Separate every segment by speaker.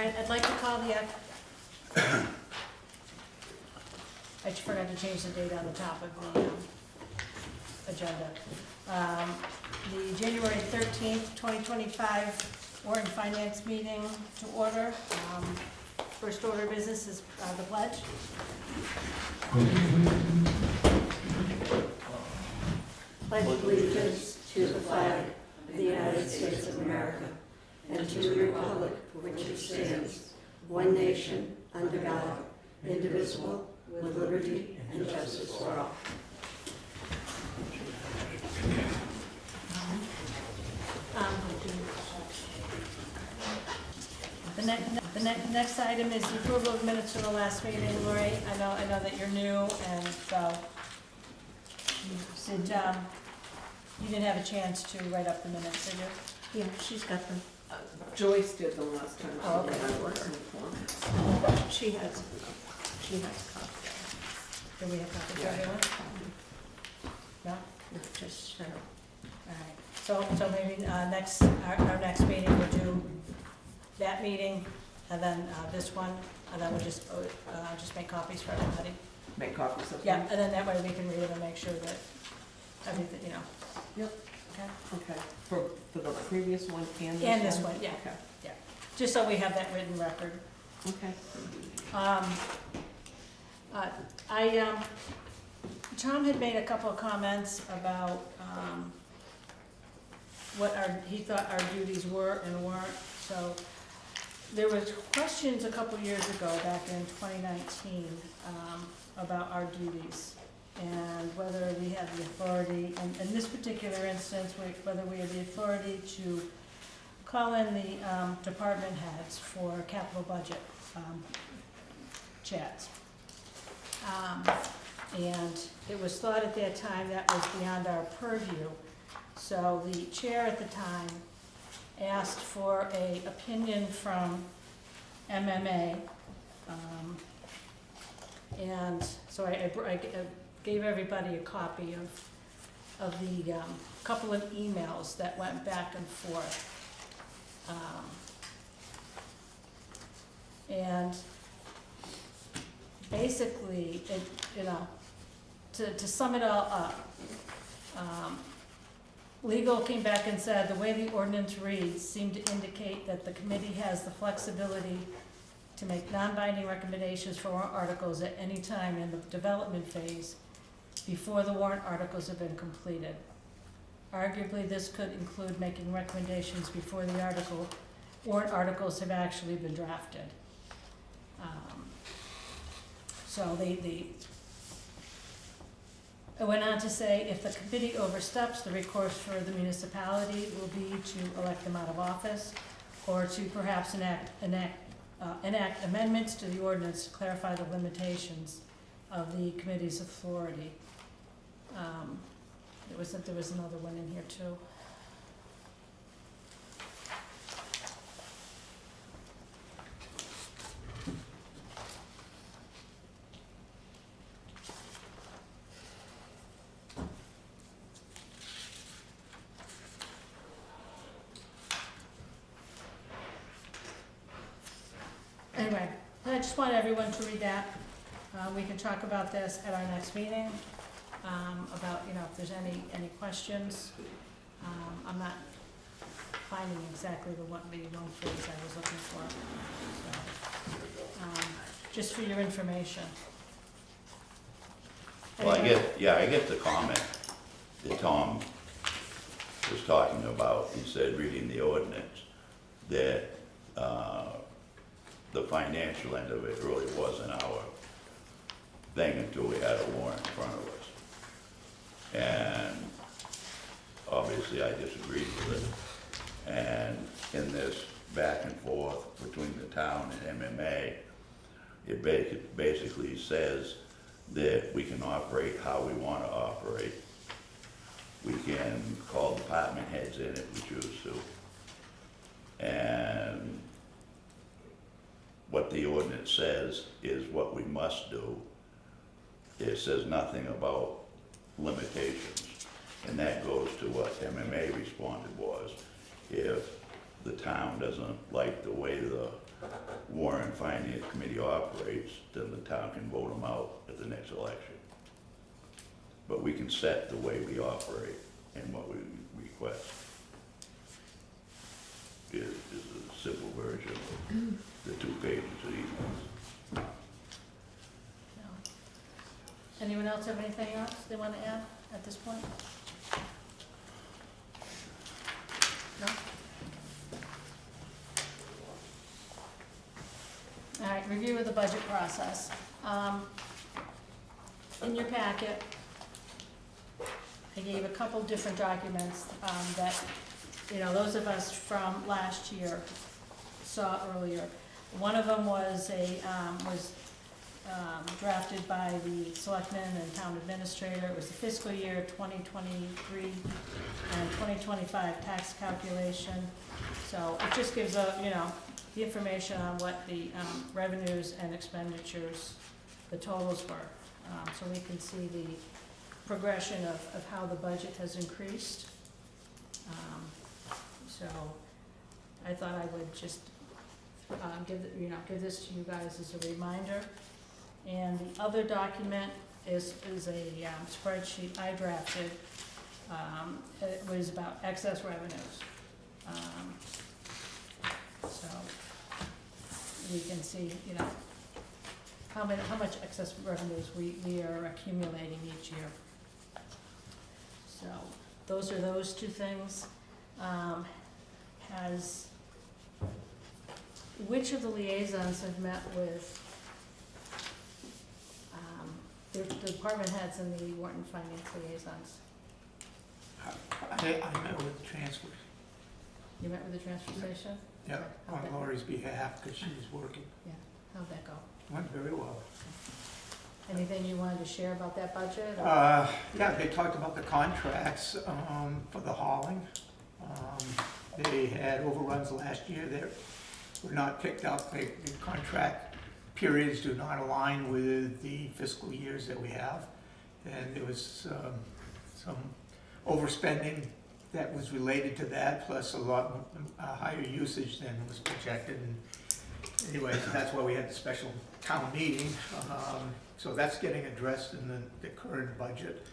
Speaker 1: I'd like to call the, I just forgot to change the date on the top of the agenda. The January 13th, 2025 Warrant Finance meeting to order. First order of business is the pledge.
Speaker 2: Pledge allegiance to the flag of the United States of America and to the republic for which it stands, one nation, under God, indivisible, with liberty and justice for all.
Speaker 1: The next item is the approval of minutes from the last meeting. Lori, I know that you're new, and so you didn't have a chance to write up the minutes, did you?
Speaker 2: Yeah, she's got them.
Speaker 3: Joyce did the last time.
Speaker 1: Oh, okay.
Speaker 2: She has copies.
Speaker 1: Do we have copies for everyone? No?
Speaker 2: No, just
Speaker 1: All right, so maybe our next meeting, we'll do that meeting, and then this one, and then we'll just make copies for everybody.
Speaker 3: Make copies of
Speaker 1: Yeah,
Speaker 3: them?
Speaker 1: and then that way we can read them and make sure that everything,
Speaker 3: Yep.
Speaker 1: Okay.
Speaker 3: Okay, for the previous one and this one?
Speaker 1: And this one, yeah,
Speaker 3: Okay,
Speaker 1: just so we have that written record.
Speaker 3: okay.
Speaker 1: Tom had made a couple of comments about what he thought our duties were and weren't. So there was questions a couple years ago, back in 2019, about our duties and whether we had the authority, and in this particular instance, whether we had the authority to call in the department heads for capital budget chats. And it was thought at that time that was beyond our purview. So the chair at the time asked for an opinion from MMA. And so I gave everybody a copy of the couple of emails that went back and forth. And basically, to sum it all up, legal came back and said the way the ordinance reads seemed to indicate that the committee has the flexibility to make non-binding recommendations for warrant articles at any time in the development phase before the warrant articles have been completed. Arguably, this could include making recommendations before the warrant articles have actually been drafted. So it went on to say, if the committee oversteps, the recourse for the municipality will be to elect them out of office, or to perhaps enact amendments to the ordinance to clarify the limitations of the committee's authority. There was another one in here too. Anyway, I just want everyone to read that. We can talk about this at our next meeting, about, if there's any questions. I'm not finding exactly the one phrase I was looking for. So, just for your information.
Speaker 4: Well, I
Speaker 1: Anyway,
Speaker 4: get the comment that Tom was talking about. He said, reading the ordinance, that the financial end of it really wasn't our thing until we had a warrant in front of us. And obviously I disagreed with it. And in this back and forth between the town and MMA, it basically says that we can operate how we want to operate. We can call department heads in if we choose to. And what the ordinance says is what we must do. It says nothing about limitations. And that goes to what MMA responded was, if the town doesn't like the way the Warrant Finance Committee operates, then the town can vote them out at the next election. But we can set the way we operate and what we request. Is a simple version of the 2 pages of these ones.
Speaker 1: No. Anyone else have anything else they want to add at this point? No? All right, review of the budget process. In your packet, I gave a couple different documents that, those of us from last year saw earlier. One of them was drafted by the selectmen and town administrator. It was the fiscal year 2023 and 2025 tax calculation. So it just gives the information on what the revenues and expenditures, the totals were. So we can see the progression of how the budget has increased. So I thought I would just give this to you guys as a reminder. And the other document is a spreadsheet I drafted. It was about excess revenues. So we can see, how much excess revenues we are accumulating each year. So those are those 2 things. Which of the liaisons have met with the department heads and the Warrant Finance liaisons?
Speaker 5: I met with the transfers,
Speaker 1: You met with the transfer station?
Speaker 5: yeah,
Speaker 1: How'd
Speaker 5: on
Speaker 1: that-
Speaker 5: Lori's behalf, because she was working.
Speaker 1: How'd that go?
Speaker 5: Went very well.
Speaker 1: Anything you wanted to share about that budget? Or?
Speaker 5: Yeah, they talked about the contracts for the hauling. They had overruns last year that were not picked up. The contract periods do not align with the fiscal years that we have. And there was some overspending that was related to that, plus a lot higher usage than was projected. And anyway, so that's why we had the special town meeting. So that's getting addressed in the current budget.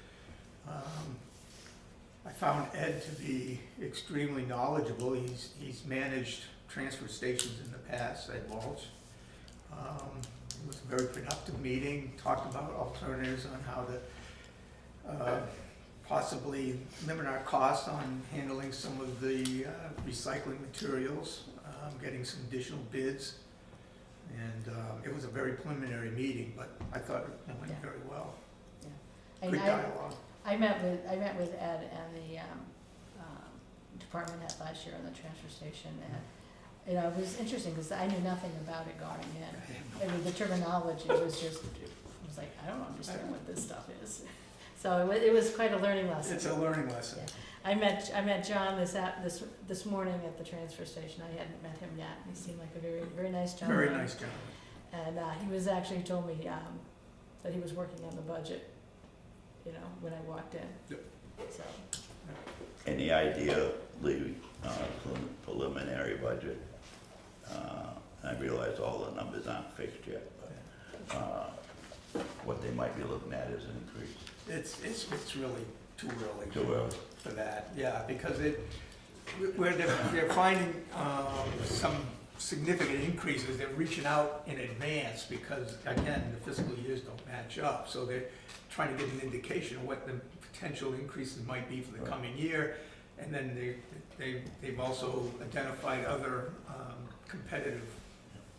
Speaker 5: I found Ed to be extremely knowledgeable. He's managed transfer stations in the past at Walsh. It was a very productive meeting, talked about alternatives on how to possibly limit our costs on handling some of the recycling materials, getting some additional bids. And it was a very preliminary meeting, but I thought it went very well.
Speaker 1: And
Speaker 5: Good dialogue.
Speaker 1: I met with Ed and the department head last year on the transfer station, and it was interesting because I knew nothing about it going in. I mean, the terminology was just, I was like, I don't understand what this stuff is. So it was quite a learning lesson.
Speaker 5: It's a learning lesson.
Speaker 1: Yeah. I met John this morning at the transfer station. I hadn't met him yet. He seemed like a very, very nice gentleman.
Speaker 5: Very nice gentleman.
Speaker 1: And he was actually told me that he was working on the budget, when I walked in.
Speaker 5: Yep.
Speaker 1: So.
Speaker 4: Any idea, the preliminary budget? I realize all the numbers aren't fixed yet, but what they might be looking at is an increase.
Speaker 5: It's really too early.
Speaker 4: Too early.
Speaker 5: For that, yeah, because where they're finding some significant increases, they're reaching out in advance because, again, the fiscal years don't match up. So they're trying to get an indication of what the potential increases might be for the coming year. And then they've also identified other competitive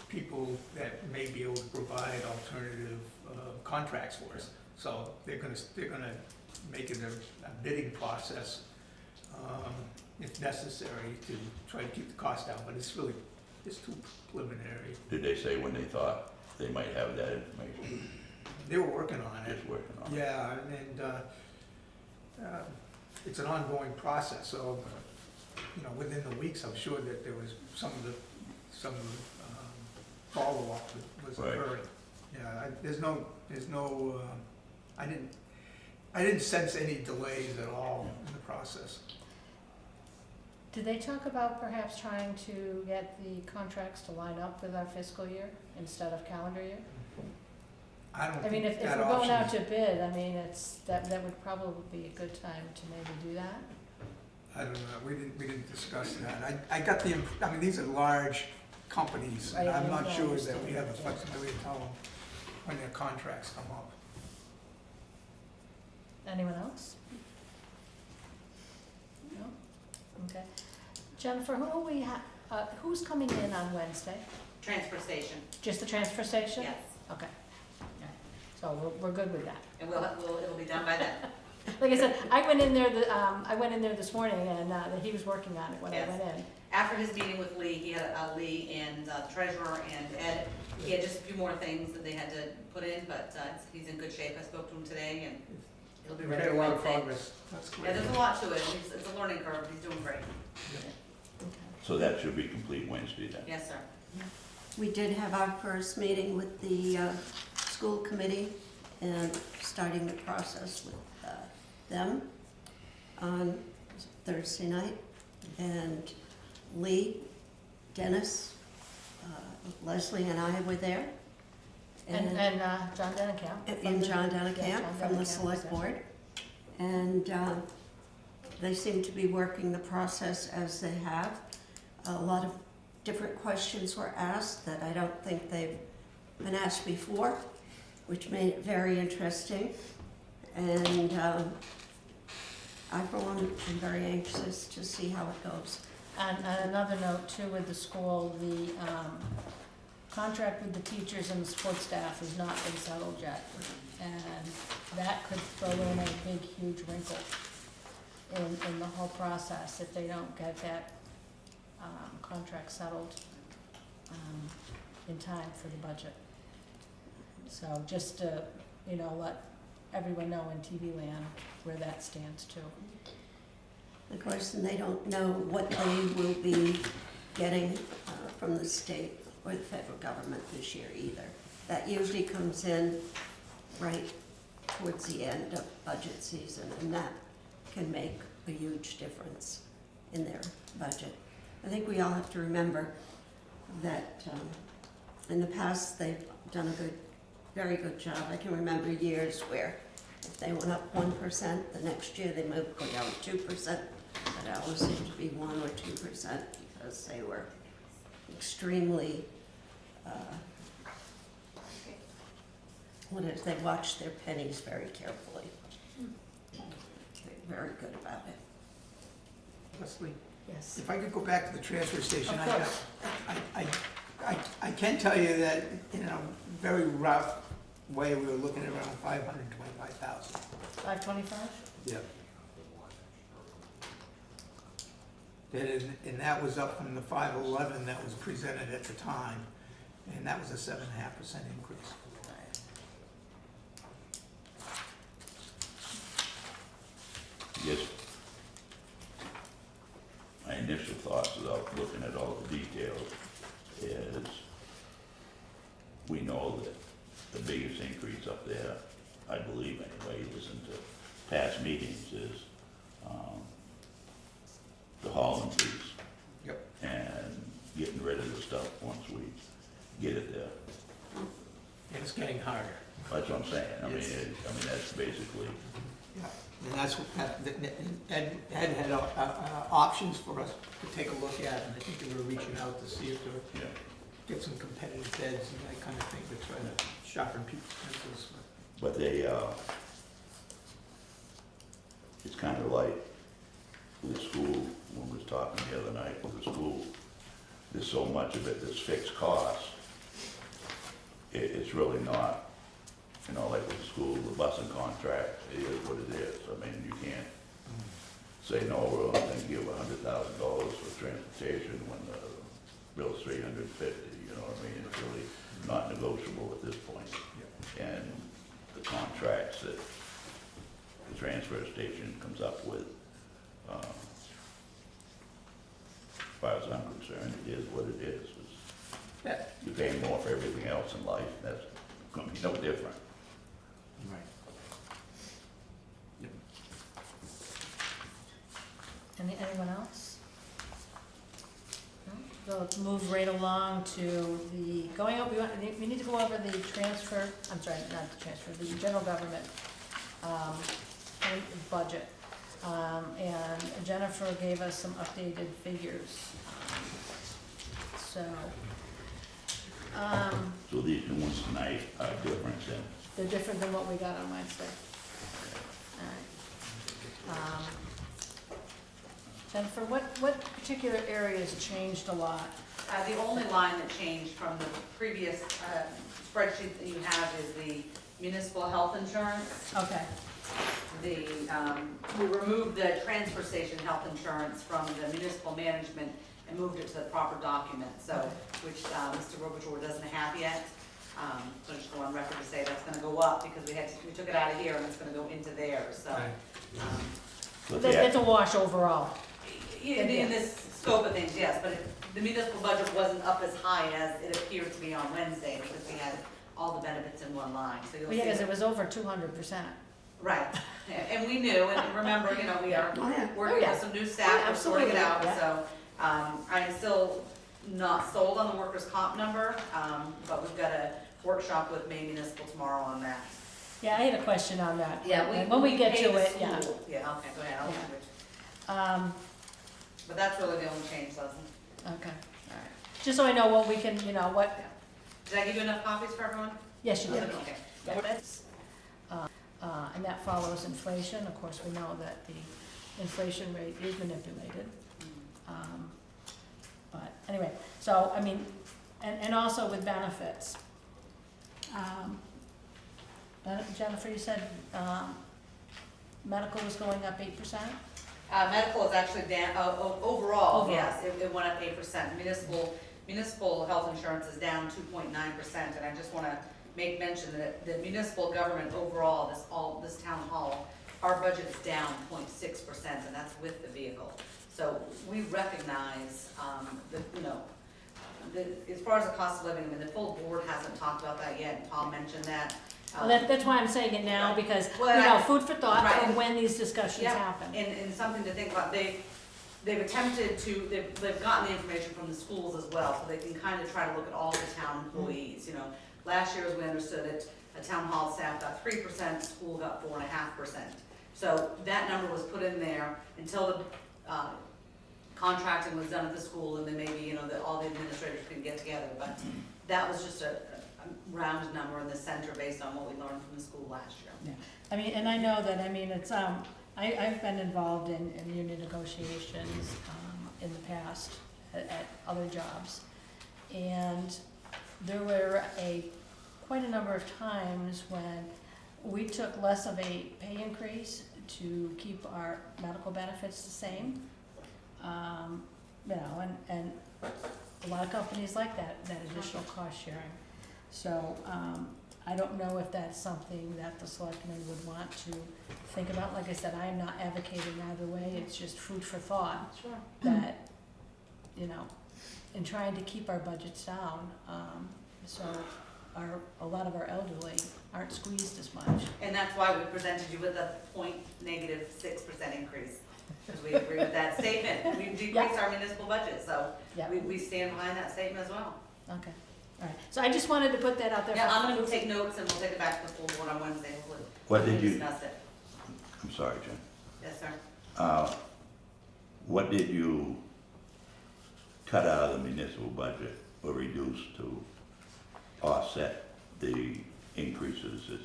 Speaker 5: people that may be able to provide alternative contracts for us. So they're gonna make it a bidding process if necessary to try to keep the cost down, but it's too preliminary.
Speaker 4: Did they say when they thought they might have that information?
Speaker 5: They were working on it.
Speaker 4: Just working on it.
Speaker 5: Yeah, and it's an ongoing process, so, within the weeks, I'm sure that there was some follow-up that was
Speaker 4: Right.
Speaker 5: occurring. Yeah, there's no, I didn't sense any delays at all in the process.
Speaker 1: Did they talk about perhaps trying to get the contracts to line up with our fiscal year instead of calendar year?
Speaker 5: I don't
Speaker 1: I mean,
Speaker 5: think
Speaker 1: if
Speaker 5: that
Speaker 1: we're going out
Speaker 5: option,
Speaker 1: to bid, I mean, that would probably be a good time to maybe do that.
Speaker 5: I don't know, we didn't discuss that. I got I mean, these are large companies, and
Speaker 1: Right,
Speaker 5: I'm
Speaker 1: I
Speaker 5: not sure that
Speaker 1: understand
Speaker 5: we have the
Speaker 1: that, yeah.
Speaker 5: flexibility to tell them when their contracts come up.
Speaker 1: Anyone else? No? Okay. Jennifer, who's coming in on Wednesday?
Speaker 6: Transfer station,
Speaker 1: Just the transfer station?
Speaker 6: yes.
Speaker 1: Okay. So we're good with that.
Speaker 6: And it'll be done by then.
Speaker 1: Like I said, I went in there this morning and, he was working on it when I
Speaker 6: Yes.
Speaker 1: went in.
Speaker 6: After his meeting with Lee, he had Lee and the treasurer and Ed. He had just a few more things that they had to put in, but he's in good shape. I spoke to him today and he'll be
Speaker 5: We
Speaker 6: ready
Speaker 5: made
Speaker 6: for
Speaker 5: a lot of
Speaker 6: Wednesday.
Speaker 5: progress, that's
Speaker 6: Yeah,
Speaker 5: great.
Speaker 6: there's a lot to it. It's a learning curve. He's doing great.
Speaker 1: Okay.
Speaker 4: So that should be complete Wednesday then.
Speaker 6: Yes, sir.
Speaker 2: We did have our first meeting with the school committee and starting the process with them on Thursday night. And Lee, Dennis, Leslie and I were there.
Speaker 1: And John Dennekamp.
Speaker 2: And John
Speaker 1: Yeah,
Speaker 2: Dennekamp
Speaker 1: John
Speaker 2: from the
Speaker 1: Dennekamp was
Speaker 2: select
Speaker 1: there.
Speaker 2: board. And they seem to be working the process as they have. A lot of different questions were asked that I don't think they've been asked before, which made it very interesting. And I, for one, am very anxious to see how it goes.
Speaker 1: And another note too with the school, the contract with the teachers and the support staff has not been settled yet. And that could throw in a big, huge wrinkle in the whole process if they don't get that contract settled in time for the budget. So just to, let everyone know in TV land where that stands too.
Speaker 2: Of course, and they don't know what they will be getting from the state or the federal government this year either. That usually comes in right towards the end of budget season, and that can make a huge difference in their budget. I think we all have to remember that in the past, they've done a very good job. I can remember years where if they went up 1%, the next year they moved go down 2%, but it always seemed to be 1 or 2% because they were extremely, they watched their pennies very carefully. They're very good about it.
Speaker 5: Leslie,
Speaker 1: Yes.
Speaker 5: if I could go back to the transfer station,
Speaker 1: Of course.
Speaker 5: I can tell you that in a very rough way, we were looking at around 525,000.
Speaker 1: 525?
Speaker 5: Yeah. And that was up from the 511 that was presented at the time, and that was a 7.5% increase.
Speaker 4: Yes. My initial thoughts without looking at all the details is we know that the biggest increase up there, I believe anyway, listen to past meetings, is the hauling fees.
Speaker 5: Yep.
Speaker 4: And getting rid of the stuff once we get it there.
Speaker 5: And it's getting harder.
Speaker 4: That's what I'm saying. I mean,
Speaker 5: Yes.
Speaker 4: that's basically,
Speaker 5: Yeah. And that's what, Ed had options for us to take a look at, and I think they were reaching out to see if they would
Speaker 4: yeah.
Speaker 5: get some competitive bids and that kind of thing to try to sharpen people's pencils.
Speaker 4: But it's kind of like with the school, when we was talking the other night with the school, there's so much of it that's fixed costs. It's really not, like with the school, the busing contract, it is what it is. I mean, you can't say, no, we're only gonna give $100,000 for transportation when the bill's $350, you know what I mean? It's really not negotiable at this point. And the contracts that the transfer station comes up with, as far as I'm concerned, it is what it is.
Speaker 5: Yeah.
Speaker 4: You pay more for everything else in life, that's gonna be no different.
Speaker 5: Right.
Speaker 1: Anyone else? let's move right along to the, we need to go over the transfer, I'm sorry, not the transfer, the general government, budget. And Jennifer gave us some updated figures. So,
Speaker 4: So these new ones tonight are different than,
Speaker 1: they're different than what we got on Wednesday. All right. Jennifer, what particular areas changed a lot?
Speaker 6: The only line that changed from the previous spreadsheet that you have is the municipal health insurance.
Speaker 1: Okay,
Speaker 6: We removed the transfer station health insurance from the municipal management and moved it to the proper document, so, which Mr. Robichaud doesn't have yet. So I just go on record to say that's gonna go up because we took it out of here and it's gonna go into there, so.
Speaker 5: Right.
Speaker 4: but
Speaker 1: it's
Speaker 4: the,
Speaker 1: a wash overall.
Speaker 6: In this scope of things, yes, but the municipal budget wasn't up as high as it appeared to be on Wednesday because we had all the benefits in one line, so you'll
Speaker 1: Well,
Speaker 6: see.
Speaker 1: yeah, because it was over 200%.
Speaker 6: Right, and we knew, and remember, we are
Speaker 2: Oh, yeah.
Speaker 6: working
Speaker 1: yeah.
Speaker 6: with some new staff,
Speaker 1: Oh,
Speaker 6: we're sorting it out,
Speaker 1: absolutely,
Speaker 6: so, I'm still not sold on the workers' comp number, but we've got a workshop with Maine Municipal tomorrow on that.
Speaker 1: Yeah, I had a question on that.
Speaker 6: Yeah,
Speaker 1: And when we get
Speaker 6: pay
Speaker 1: to
Speaker 6: the
Speaker 1: it, yeah.
Speaker 6: school. Yeah, okay, go ahead, I'll
Speaker 1: Yeah.
Speaker 6: do it. But that's really the only change, Leslie.
Speaker 1: Okay, all right. Just so I know what we can, what,
Speaker 6: Did I give you enough copies for everyone?
Speaker 1: yes, you did.
Speaker 6: Okay.
Speaker 1: Yeah, that's, and that follows inflation. Of course, we know that the inflation rate is manipulated. But anyway, so, I mean, and also with benefits. Jennifer, you said medical was going up 8%?
Speaker 6: Medical is actually down, overall,
Speaker 1: Overall.
Speaker 6: yes, it went up 8%. Municipal health insurance is down 2.9%, and I just wanna make mention that the municipal government overall, this town hall, our budget is down 0.6%, and that's with the vehicle. So we recognize, as far as the cost of living, I mean, the full board hasn't talked about that yet, and Tom mentioned that.
Speaker 1: Well, that's why I'm saying it now, because,
Speaker 6: Well,
Speaker 1: food for thought
Speaker 6: right.
Speaker 1: for when these discussions
Speaker 6: Yeah,
Speaker 1: happen.
Speaker 6: and something to think about, they've attempted to, they've gotten the information from the schools as well, so they can kind of try to look at all the town employees, Last year, as we understood it, a town hall staff got 3%, school got 4.5%. So that number was put in there until the contracting was done at the school, and then maybe, all the administrators can get together, but that was just a round number in the center based on what we learned from the school last year.
Speaker 1: Yeah, I mean, and I know that, it's, I've been involved in union negotiations, in the past at other jobs. And there were quite a number of times when we took less of a pay increase to keep our medical benefits the same. And a lot of companies like that additional cost sharing. So, I don't know if that's something that the selectmen would want to think about. Like I said, I am not advocating either way, it's just food for thought.
Speaker 6: Sure.
Speaker 1: That, in trying to keep our budgets down, so a lot of our elderly aren't squeezed as much.
Speaker 6: And that's why we presented you with a -6% increase, because we agree with that statement. We've decreased our municipal budget, so
Speaker 1: Yeah,
Speaker 6: we stand behind that statement as well.
Speaker 1: okay, all right. So I just wanted to put that out there.
Speaker 6: Yeah, I'm gonna take notes and we'll take it back to the full board on Wednesday, hopefully.
Speaker 4: what did
Speaker 6: We'll
Speaker 4: you,
Speaker 6: discuss it.
Speaker 4: I'm sorry, Jen.
Speaker 6: Yes, sir.
Speaker 4: What did you cut out of the municipal budget or reduce to offset the increases that's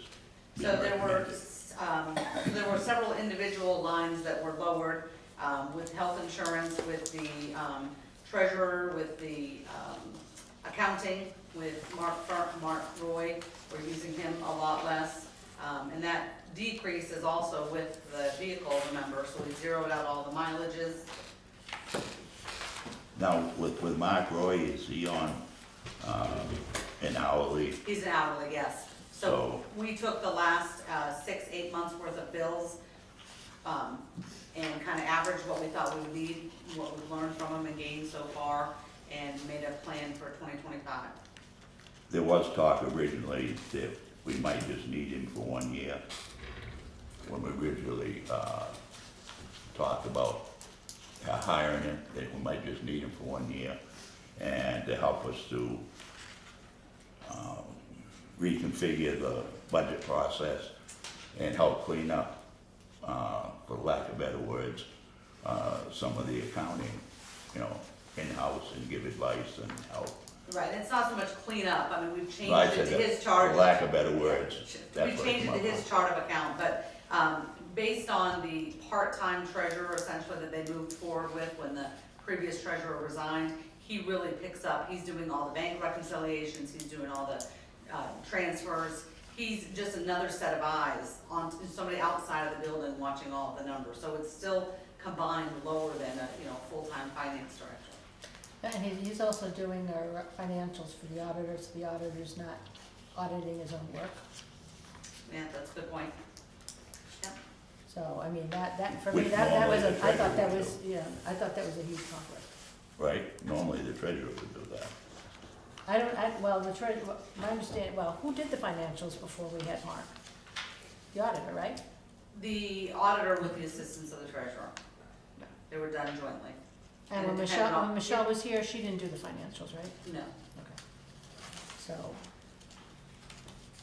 Speaker 4: being
Speaker 6: So there
Speaker 4: recommended?
Speaker 6: were several individual lines that were lowered, with health insurance, with the treasurer, with the accounting, with Mark Roy. We're using him a lot less. And that decrease is also with the vehicle, remember, so we zeroed out all the mileages.
Speaker 4: Now, with Mark Roy, is he on an hourly?
Speaker 6: He's an hourly, yes. So we took the last 6-8 months worth of bills, and kind of averaged what we thought we would need, what we've learned from them and gained so far, and made a plan for 2025.
Speaker 4: There was talk originally that we might just need him for 1 year. When we originally talked about hiring him, that we might just need him for 1 year. and to help us to um, reconfigure the budget process and help clean up, for lack of better words, some of the accounting, in-house, and give advice and help.
Speaker 6: Right, and it's not so much cleanup, I mean, we've
Speaker 4: Well, I
Speaker 6: changed it
Speaker 4: said
Speaker 6: to
Speaker 4: that,
Speaker 6: his chart.
Speaker 4: for lack of better words. that's
Speaker 6: We've
Speaker 4: what
Speaker 6: changed it to
Speaker 4: come up
Speaker 6: his
Speaker 4: with.
Speaker 6: chart of account, but, based on the part-time treasurer essentially that they moved forward with when the previous treasurer resigned, he really picks up, he's doing all the bank reconciliations, he's doing all the, transfers. He's just another set of eyes on somebody outside of the building watching all of the numbers, so it's still combined lower than a, full-time finance director.
Speaker 1: And he's also doing our financials for the auditors. The auditor's not auditing his own work.
Speaker 6: Yeah, that's a good point. Yep.
Speaker 1: So, I mean, that, for
Speaker 4: Which
Speaker 1: me, that was,
Speaker 4: normally the
Speaker 1: I thought that
Speaker 4: treasurer
Speaker 1: was,
Speaker 4: would
Speaker 1: yeah, I thought that was a huge conflict.
Speaker 4: Right? Normally the treasurer would do that.
Speaker 1: Well, the treasurer, my understanding, well, who did the financials before we had Mark? The auditor, right?
Speaker 6: The auditor with the assistance of the treasurer. They were done jointly.
Speaker 1: And
Speaker 6: And
Speaker 1: when
Speaker 6: it depended on-
Speaker 1: Michelle was here, she didn't do the financials, right?
Speaker 6: No.
Speaker 1: Okay. So,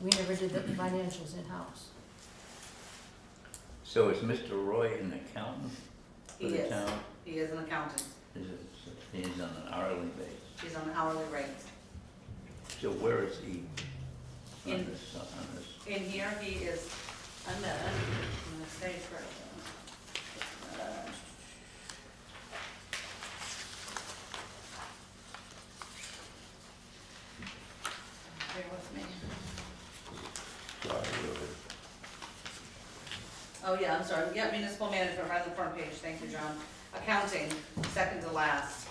Speaker 1: we never did the financials in-house.
Speaker 7: So is Mr. Roy an accountant for
Speaker 6: He
Speaker 7: the
Speaker 6: is.
Speaker 7: town?
Speaker 6: He is an accountant.
Speaker 7: He's on an hourly basis.
Speaker 6: He's on an hourly rate.
Speaker 7: So where is he on
Speaker 6: In-
Speaker 7: this,
Speaker 6: In here, he is, I'm gonna say it first. Bear with me.
Speaker 4: Sorry, really.
Speaker 6: Oh, yeah, I'm sorry, yeah, municipal management, right on the front page, thank you, John. Accounting, second to last.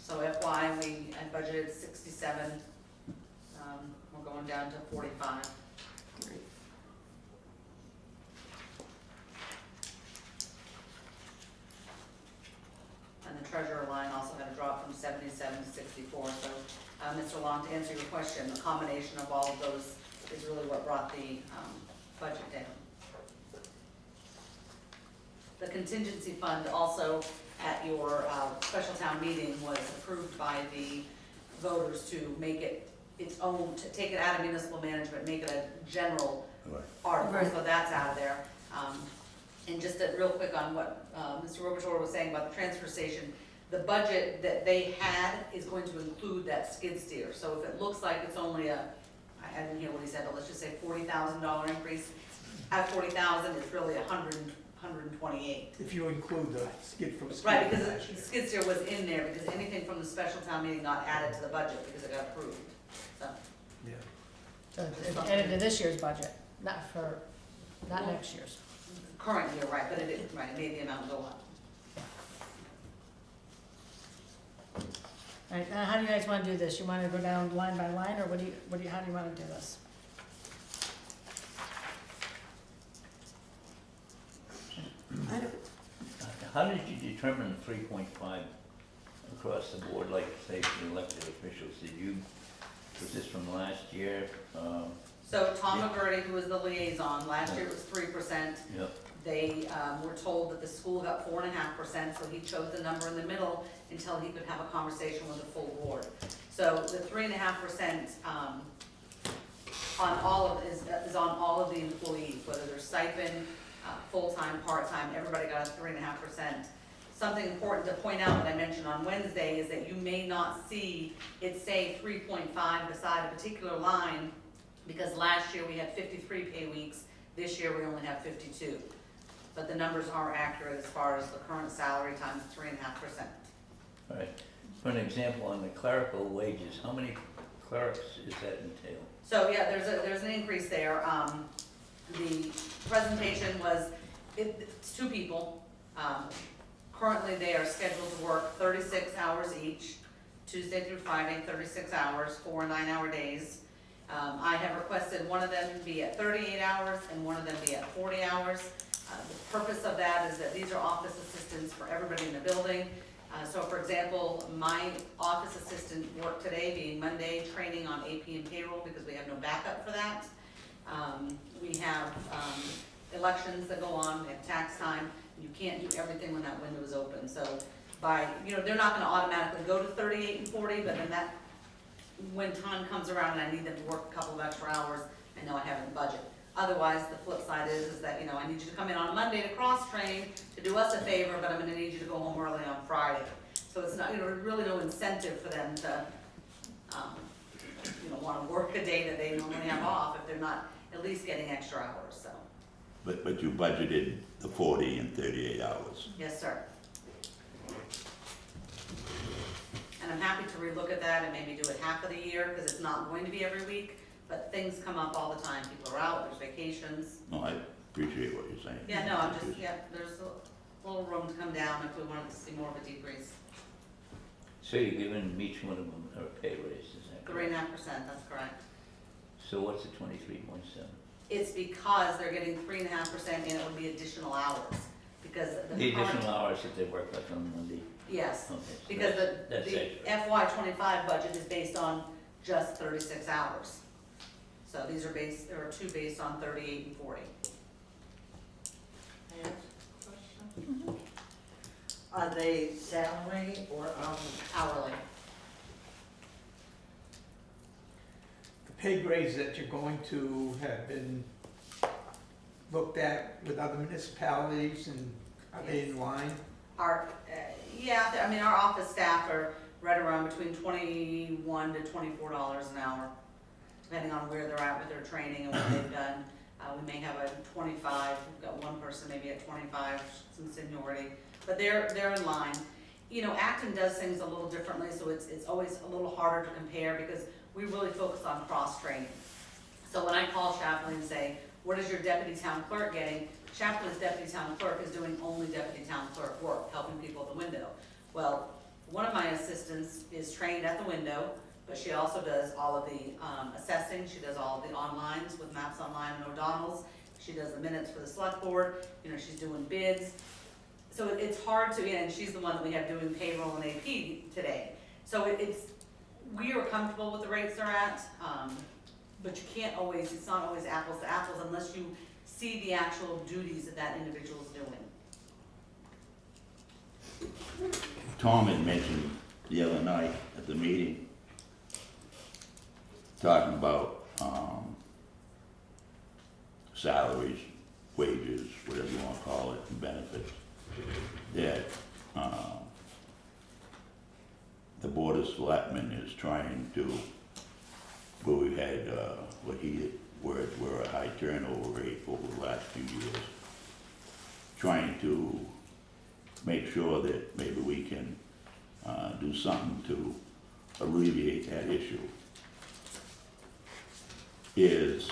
Speaker 6: So FY, we had budgeted 67, we're going down to 45. And the treasurer line also had a drop from 77 to 64, so, Mr. Long, to answer your question, the combination of all of those is really what brought the, budget down. The contingency fund also at your, special town meeting was approved by the voters to make it its own, to take it out of municipal management, make it a general
Speaker 4: Right.
Speaker 6: article,
Speaker 1: Right.
Speaker 6: so that's out of there. And just real quick on what Mr. Robichaud was saying about the transfer station, the budget that they had is going to include that skid steer. So if it looks like it's only I didn't hear what he said, but let's just say $40,000 increase, at 40,000, it's really 128.
Speaker 5: If you include the skid from skid
Speaker 6: Right, because
Speaker 5: last
Speaker 6: the
Speaker 5: year.
Speaker 6: skid steer was in there, because anything from the special town meeting got added to the budget because it got approved, so.
Speaker 5: Yeah.
Speaker 1: So it's added to this year's budget, not next year's.
Speaker 6: Current year, right, but it made the amount go up.
Speaker 1: All right, how do you guys wanna do this? You wanna go down line by line, or how do you wanna do this?
Speaker 2: I don't,
Speaker 7: How did you determine 3.5 across the board, like say for the elected officials? Was this from last year?
Speaker 6: So Tom McGurty, who was the liaison, last year it was 3%.
Speaker 7: Yep.
Speaker 6: They were told that the school got 4.5%, so he chose the number in the middle until he could have a conversation with the full board. So the 3.5% on all of, is on all of the employees, whether they're stipend, full-time, part-time, everybody got a 3.5%. Something important to point out that I mentioned on Wednesday is that you may not see it say 3.5 beside a particular line, because last year we had 53 pay weeks, this year we only have 52. But the numbers are accurate as far as the current salary times 3.5%.
Speaker 7: All right. For an example, on the clerical wages, how many clerics is that entail?
Speaker 6: So, yeah, there's an increase there. The presentation was, it's 2 people. Currently, they are scheduled to work 36 hours each, Tuesday through Friday, 36 hours, 4 9-hour days. I have requested one of them be at 38 hours and one of them be at 40 hours. The purpose of that is that these are office assistants for everybody in the building. So for example, my office assistant worked today, being Monday, training on AP and payroll because we have no backup for that. We have elections that go on, we have tax time. You can't do everything when that window is open, so by, you know, they're not gonna automatically go to 38 and 40, but then that, when time comes around and I need them to work a couple of extra hours, I know I have it in budget. Otherwise, the flip side is that, you know, I need you to come in on Monday to cross-train to do us a favor, but I'm gonna need you to go home early on Friday. So it's not, you know, really no incentive for them to, you know, wanna work a day that they normally have off if they're not at least getting extra hours, so.
Speaker 4: But you budgeted the 40 and 38 hours.
Speaker 6: Yes, sir. And I'm happy to relook at that and maybe do it half of the year, because it's not going to be every week, but things come up all the time. People are out, there's vacations.
Speaker 4: No, I appreciate what you're saying.
Speaker 6: Yeah, no, I'm just, yeah, there's a little room to come down if we wanted to see more of a decrease.
Speaker 7: So you're giving each one of them a pay raise, is that correct?
Speaker 6: 3.5%, that's correct.
Speaker 7: So what's the 23.7?
Speaker 6: It's because they're getting 3.5% and it would be additional hours, because
Speaker 7: The additional hours that they work like on Monday?
Speaker 6: Yes,
Speaker 7: Okay, so
Speaker 6: because
Speaker 7: that's
Speaker 6: the
Speaker 7: extra.
Speaker 6: FY '25 budget is based on just 36 hours. So these are there are two based on 38 and 40.
Speaker 2: May I ask a question? Are they salary or
Speaker 6: Hourly.
Speaker 5: The pay grades that you're going to have been looked at with other municipalities, and are they in line?
Speaker 6: Yeah, I mean, our office staff are right around between $21 to $24 an hour, depending on where they're at with their training and what they've done. We may have a 25, we've got one person maybe at 25, some seniority, but they're in line. You know, Acton does things a little differently, so it's always a little harder to compare because we really focus on cross-training. So when I call Chaplain and say, what is your deputy town clerk getting? Chaplain's deputy town clerk is doing only deputy town clerk work, helping people at the window. Well, one of my assistants is trained at the window, but she also does all of the assessing. She does all of the onlines with Maps Online and O'Donnell's. She does the minutes for the select board. You know, she's doing bids. So it's hard to, and she's the one that we have doing payroll and AP today. So we are comfortable with the rates they're at, but you can't always, it's not always apples to apples unless you see the actual duties that that individual is doing.
Speaker 4: Tom had mentioned the other night at the meeting, talking about salaries, wages, whatever you want to call it, and benefits, that the Board of Selectmen is trying to, where we had what he words were a high turnover rate over the last few years, trying to make sure that maybe we can do something to alleviate that issue. Is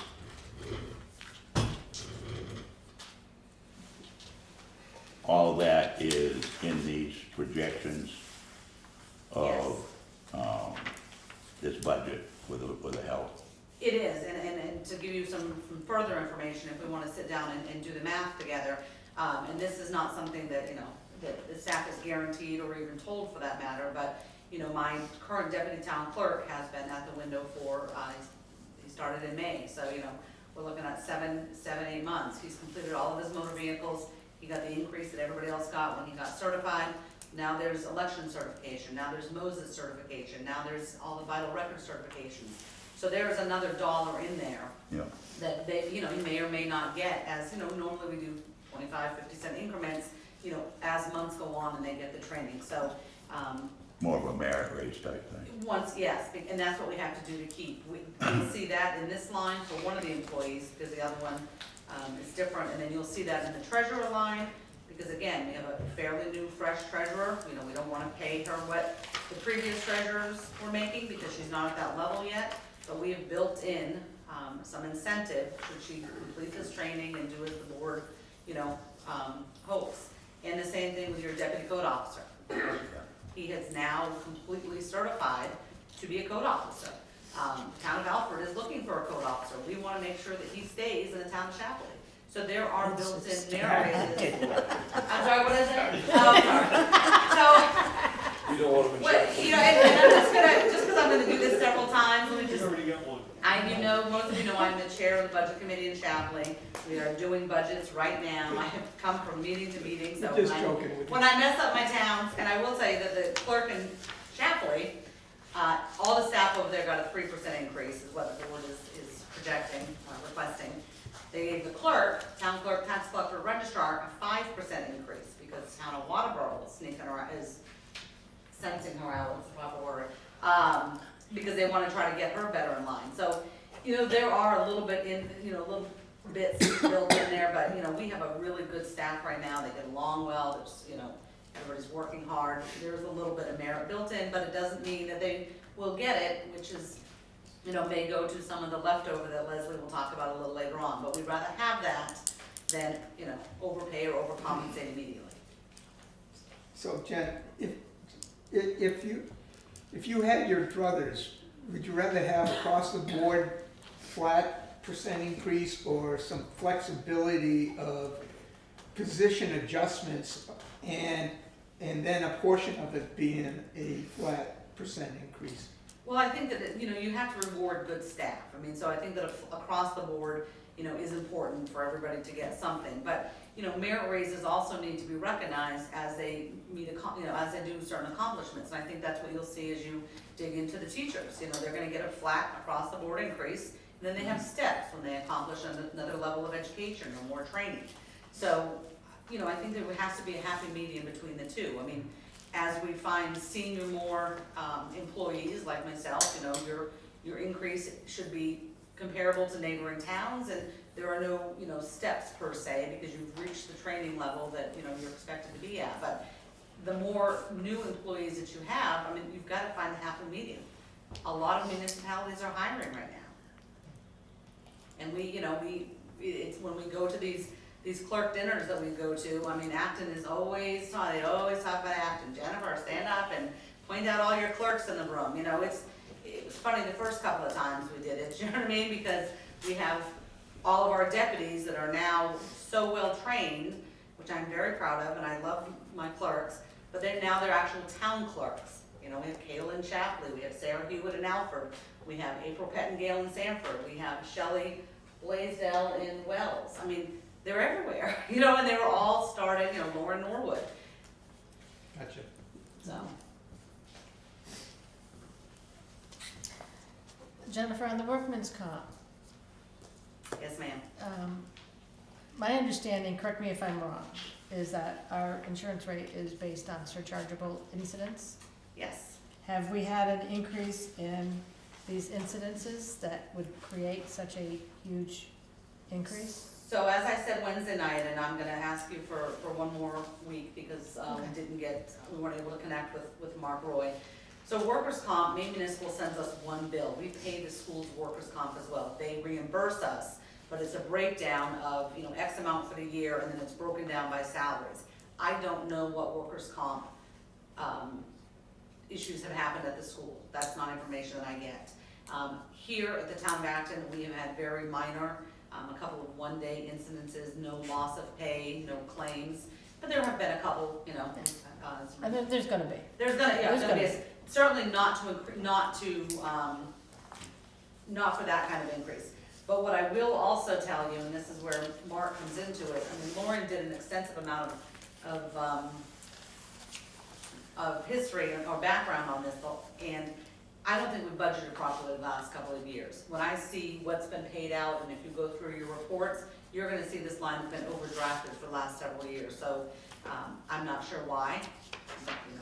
Speaker 4: all that is in these projections of this budget with the health.
Speaker 6: It is, and to give you some further information, if we want to sit down and do the math together, and this is not something that, you know, that the staff is guaranteed or even told for that matter, but, you know, my current deputy town clerk has been at the window for, he started in May, so, you know, we're looking at 8 months. He's completed all of his motor vehicles. He got the increase that everybody else got when he got certified. Now there's election certification, now there's Moses certification, now there's all the vital record certifications. So there's another dollar in there
Speaker 4: Yeah.
Speaker 6: that they, you know, you may or may not get, as, you know, normally we do 25, 50-cent increments, you know, as months go on and they get the training. So,
Speaker 4: More of a merit raise type thing.
Speaker 6: yes, and that's what we have to do to keep. We see that in this line for one of the employees, because the other one is different, and then you'll see that in the treasurer line, because again, we have a fairly new, fresh treasurer. You know, we don't want to pay her what the previous treasurers were making, because she's not at that level yet, but we have built in some incentive should she complete this training and do as the board, you know, hopes. And the same thing with your deputy code officer. He is now completely certified to be a code officer. The town of Alfred is looking for a code officer. We want to make sure that he stays in the town of Chapley. So there are built-in merit raises. I'm sorry, what is it? Oh, sorry.
Speaker 8: We don't want them in
Speaker 6: What, you know, and I'm just because I'm gonna do this several times, let me just,
Speaker 8: already got one.
Speaker 6: I do know know, most of you know I'm the chair of the budget committee in Shapley. We are doing budgets right now. I have come from meeting to meeting, so
Speaker 5: Just joking with you.
Speaker 6: when I mess up my towns, and I will tell you that the clerk in Shapley, all the staff over there got a 3% increase is what the board is projecting, requesting. They gave the clerk, town clerk, tax collector, registrar, a 5% increase because the town of Waterboro is sneaking around, is sensing her out, what's the proper word? Because they wanna try to get her better in line. So, there are a little bit little bits built in there, but, we have a really good staff right now. They get along well, there's, everybody's working hard. There's a little bit of merit built in, but it doesn't mean that they will get it, which is, may go to some of the leftover that Leslie will talk about a little later on. But we'd rather have that than, overpay or overcompensate immediately.
Speaker 5: So Jen, if you had your druthers, would you rather have across the board flat percent increase or some flexibility of position adjustments and then a portion of it being a flat percent increase?
Speaker 6: Well, I think that, you have to reward good staff. So I think that across the board, is important for everybody to get something. But, merit raises also need to be recognized as they meet, as they do certain accomplishments. And I think that's what you'll see as you dig into the teachers. They're gonna get a flat across the board increase. And then they have steps when they accomplish another level of education or more training. So, I think there has to be a happy medium between the two. As we find senior more employees like myself, your increase should be comparable to neighboring towns, and there are no, steps per se, because you've reached the training level that, you're expected to be at. But the more new employees that you have, you've got to find a happy medium. A lot of municipalities are hiring right now. And it's when we go to these clerk dinners that we go to, Acton is always, they always talk about Acton. Jennifer, stand up and point out all your clerks in the room. It was funny the first couple of times we did it, you know what I mean? Because we have all of our deputies that are now so well trained, which I'm very proud of, and I love my clerks, but they're actual town clerks. We have Kayla in Shapley, we have Sarah Hewitt in Alford, we have April Pettengale in Sanford, we have Shelley Blaisdell in Wells. They're everywhere, and they were all starting, Lauren Norwood.
Speaker 5: Gotcha.
Speaker 6: So,
Speaker 1: Jennifer, on the workman's comp,
Speaker 6: yes, ma'am.
Speaker 1: my understanding, correct me if I'm wrong, is that our insurance rate is based on surchargeable incidents.
Speaker 6: Yes.
Speaker 1: Have we had an increase in these incidences that would create such a huge increase?
Speaker 6: So as I said Wednesday night, and I'm gonna ask you for one more week because we weren't able to connect with Mark Roy. So workers' comp, Maine Municipal sends us one bill. We pay the school's workers' comp as well. They reimburse us, but it's a breakdown of, X amount for the year, and then it's broken down by salaries. I don't know what workers' comp issues have happened at the school. That's not information that I get. Here at the town of Acton, we have had very minor, a couple of one-day incidences, no loss of pay, no claims, but there have been a couple,
Speaker 1: And there's gonna be.
Speaker 6: there's gonna be, certainly not for that kind of increase. But what I will also tell you, and this is where Mark comes into it, Lauren did an extensive amount of history or background on this, and I don't think we budgeted properly the last couple of years. When I see what's been paid out, and if you go through your reports, you're gonna see this line has been overdrafted for the last several years. So I'm not sure why.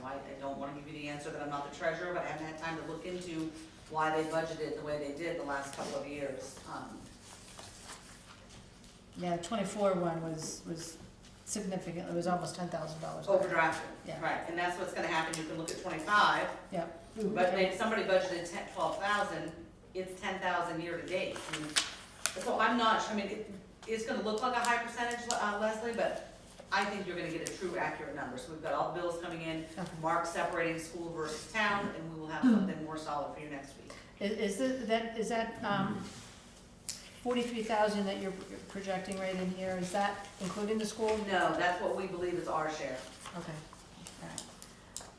Speaker 6: I don't wanna give you the answer that I'm not the treasurer, but I haven't had time to look into why they budgeted the way they did the last couple of years.
Speaker 1: Yeah, 24 one was significant, it was almost $10,000.
Speaker 6: Overdrafted,
Speaker 1: Yeah.
Speaker 6: right, and that's what's gonna happen. You can look at 25,
Speaker 1: Yeah.
Speaker 6: but if somebody budgeted 12,000, it's 10,000 year to date. So I'm not, it's gonna look like a high percentage, Leslie, but I think you're gonna get a true accurate number. So we've got all the bills coming in,
Speaker 1: Okay.
Speaker 6: Mark separating school versus town, and we will have something more solid for you next week.
Speaker 1: Is that 43,000 that you're projecting right in here, is that including the school?
Speaker 6: No, that's what we believe is our share.
Speaker 1: Okay, all right.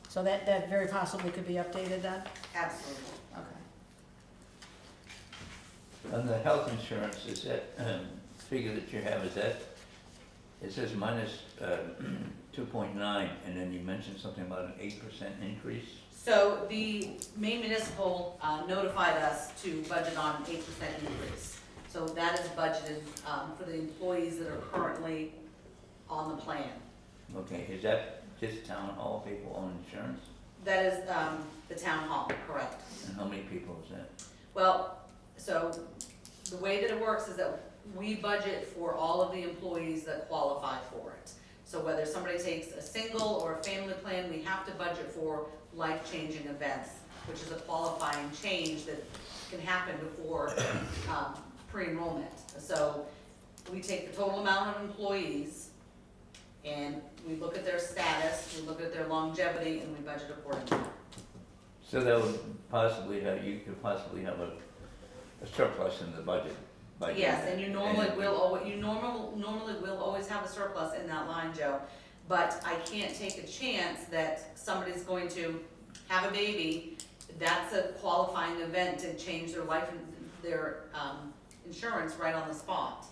Speaker 1: So that very possibly could be updated then?
Speaker 6: Absolutely.
Speaker 1: Okay.
Speaker 7: On the health insurance, is that, figure that you have, is that, it says minus 2.9, and then you mentioned something about an 8% increase?
Speaker 6: So the Maine Municipal notified us to budget on an 8% increase. So that is budgeted for the employees that are currently on the plan.
Speaker 7: Okay, is that just town hall people own insurance?
Speaker 6: That is the town hall, correct.
Speaker 7: And how many people is that?
Speaker 6: Well, so the way that it works is that we budget for all of the employees that qualify for it. So whether somebody takes a single or a family plan, we have to budget for life-changing events, which is a qualifying change that can happen before pre-enrollment. So we take the total amount of employees and we look at their status, we look at their longevity, and we budget accordingly.
Speaker 7: So that would possibly have, you could possibly have a surplus in the budget. by doing
Speaker 6: Yes,
Speaker 7: that.
Speaker 6: and you normally will always have a surplus in that line, Joe. But I can't take a chance that somebody's going to have a baby. That's a qualifying event to change their life, their insurance right on the spot.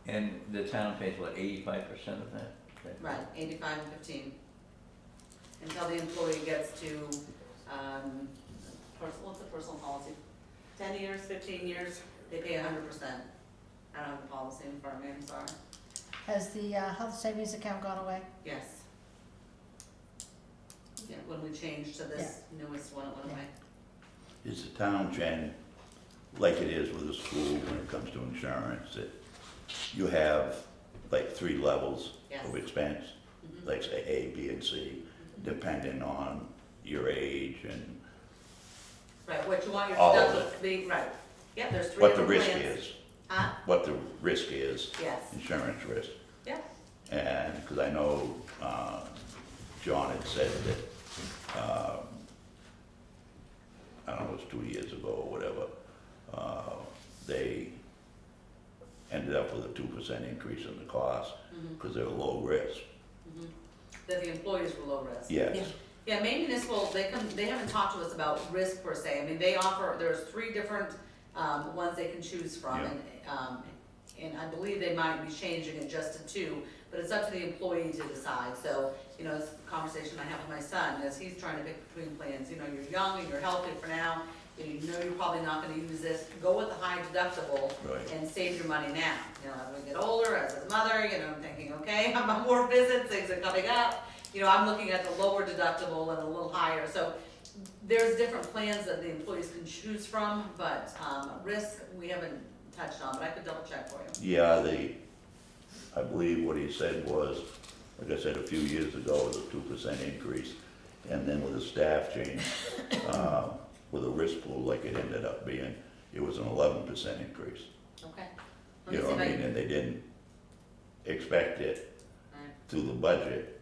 Speaker 7: And the town pays what, 85% of that?
Speaker 6: Right, 85 and 15. Until the employee gets to, what's the personal policy? 10 years, 15 years, they pay 100%. I don't have the policy in front of me, I'm sorry.
Speaker 1: Has the health savings account gone away?
Speaker 6: Yes. Yeah, when we changed to this newest one, it went away.
Speaker 4: Is the town, Jen, like it is with the school when it comes to insurance, that you have like 3 levels
Speaker 6: Yes.
Speaker 4: of expense?
Speaker 6: Mhm.
Speaker 4: Like say A, B, and C, depending on your age and
Speaker 6: Right, what you want your
Speaker 4: All of
Speaker 6: deductible to be, right. Yep, there's 3
Speaker 4: what the
Speaker 6: different
Speaker 4: risk
Speaker 6: plans.
Speaker 4: is,
Speaker 6: Huh?
Speaker 4: what the risk is,
Speaker 6: Yes,
Speaker 4: insurance risk.
Speaker 6: yeah,
Speaker 4: And, because I know John had said that, I don't know, it was 2 years ago or whatever, they ended up with a 2% increase in the cost
Speaker 6: mhm,
Speaker 4: because they were low risk.
Speaker 6: mhm. That the employees were low risk.
Speaker 4: Yes,
Speaker 6: Yeah, Maine Municipal, they haven't talked to us about risk per se. I mean, they offer, there's 3 different ones they can choose from.
Speaker 4: Yeah.
Speaker 6: And I believe they might be changing it just to 2, but it's up to the employee to decide. So, you know, it's a conversation I have with my son, as he's trying to pick between plans. You know, you're young and you're healthy for now, you know you're probably not gonna use this. Go with the high deductible
Speaker 4: right.
Speaker 6: and save your money now. You know, as we get older, as his mother, you know, I'm thinking, okay, I'm on more visits, things are coming up. You know, I'm looking at the lower deductible and a little higher. So there's different plans that the employees can choose from, but risk, we haven't touched on, but I could double check for you.
Speaker 4: Yeah, I believe what he said was, like I said, a few years ago, it was a 2% increase. And then with the staff change, with a risk pool like it ended up being, it was an 11% increase.
Speaker 6: Okay. Let
Speaker 4: You
Speaker 6: me
Speaker 4: know
Speaker 6: see
Speaker 4: what I
Speaker 6: if
Speaker 4: mean? And they didn't expect it
Speaker 6: Alright.
Speaker 4: through the budget.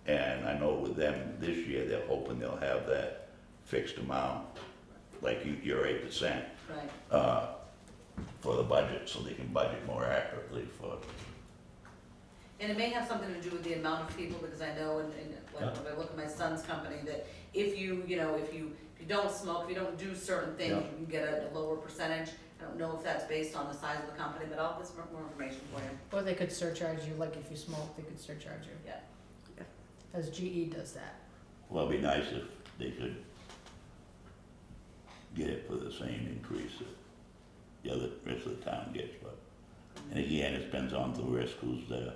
Speaker 4: And I know with them this year, they're hoping they'll have that fixed amount, like your 8%,
Speaker 6: Right.
Speaker 4: for the budget, so they can budget more accurately for.
Speaker 6: And it may have something to do with the amount of people, because I know, and when I look at my son's company, that if you don't smoke, if you don't do certain things,
Speaker 4: Yeah.
Speaker 6: you can get a lower percentage. I don't know if that's based on the size of the company, but I'll get some more information for you.
Speaker 1: Or they could surcharge you, like if you smoke, they could surcharge you.
Speaker 6: Yeah.
Speaker 1: As GE does that.
Speaker 4: Well, it'd be nice if they could get it for the same increase that the other rest of the town gets, but, and again, it depends on the risk who's there.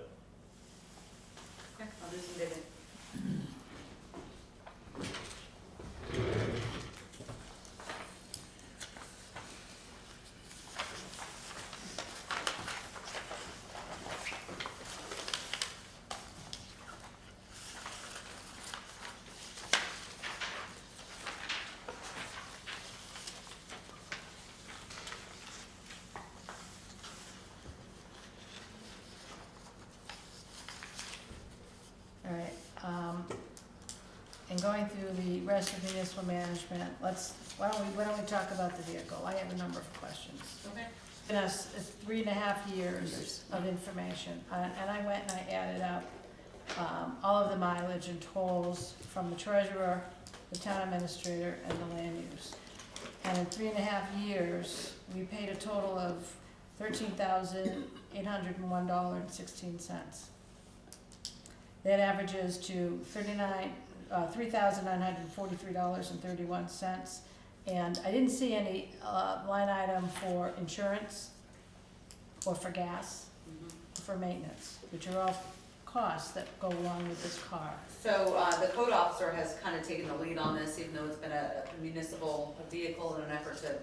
Speaker 6: Okay, I'll do some digging.
Speaker 1: All right, and going through the rest of municipal management, why don't we talk about the vehicle? I have a number of questions.
Speaker 6: Okay.
Speaker 1: It's been 3.5 years of information, and I went and I added up all of the mileage and tolls from the treasurer, the town administrator, and the land use. And in 3.5 years, we paid a total of $13,801.16. That averages to $3,943.31. And I didn't see any line item for insurance or for gas, for maintenance, which are all costs that go along with this car.
Speaker 6: So, the code officer has kind of taken the lead on this, even though it's been a municipal vehicle in an effort to,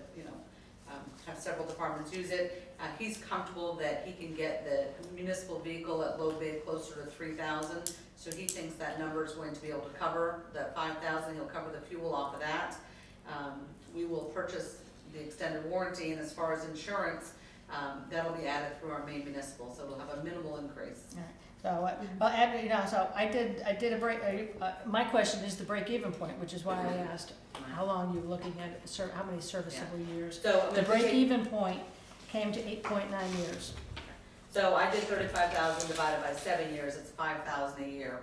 Speaker 6: have several departments use it. He's comfortable that he can get the municipal vehicle at low bid closer to 3,000. So he thinks that number is going to be able to cover the 5,000, he'll cover the fuel off of that. We will purchase the extended warranty, and as far as insurance, that'll be added through our main municipal, so we'll have a minimal increase.
Speaker 1: All right. So, so I did a break, my question is the break-even point, which is why I asked how long you're looking at, how many serviceable years.
Speaker 6: So I'm
Speaker 1: The
Speaker 6: gonna take-
Speaker 1: break-even point came to 8.9 years.
Speaker 6: So I did 35,000 divided by 7 years, it's 5,000 a year.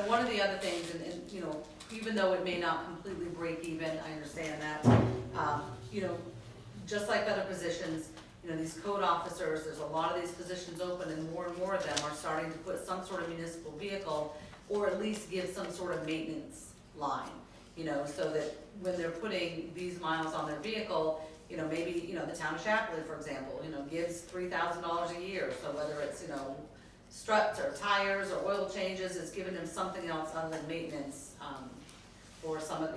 Speaker 6: One of the other things, and even though it may not completely break even, I understand that, just like other positions, these code officers, there's a lot of these positions open, and more of them are starting to put some sort of municipal vehicle, or at least give some sort of maintenance line, so that when they're putting these miles on their vehicle, maybe, the town of Chapley, for example, gives $3,000 a year, so whether it's, struts or tires or oil changes, it's giving him something else other than maintenance, for some of,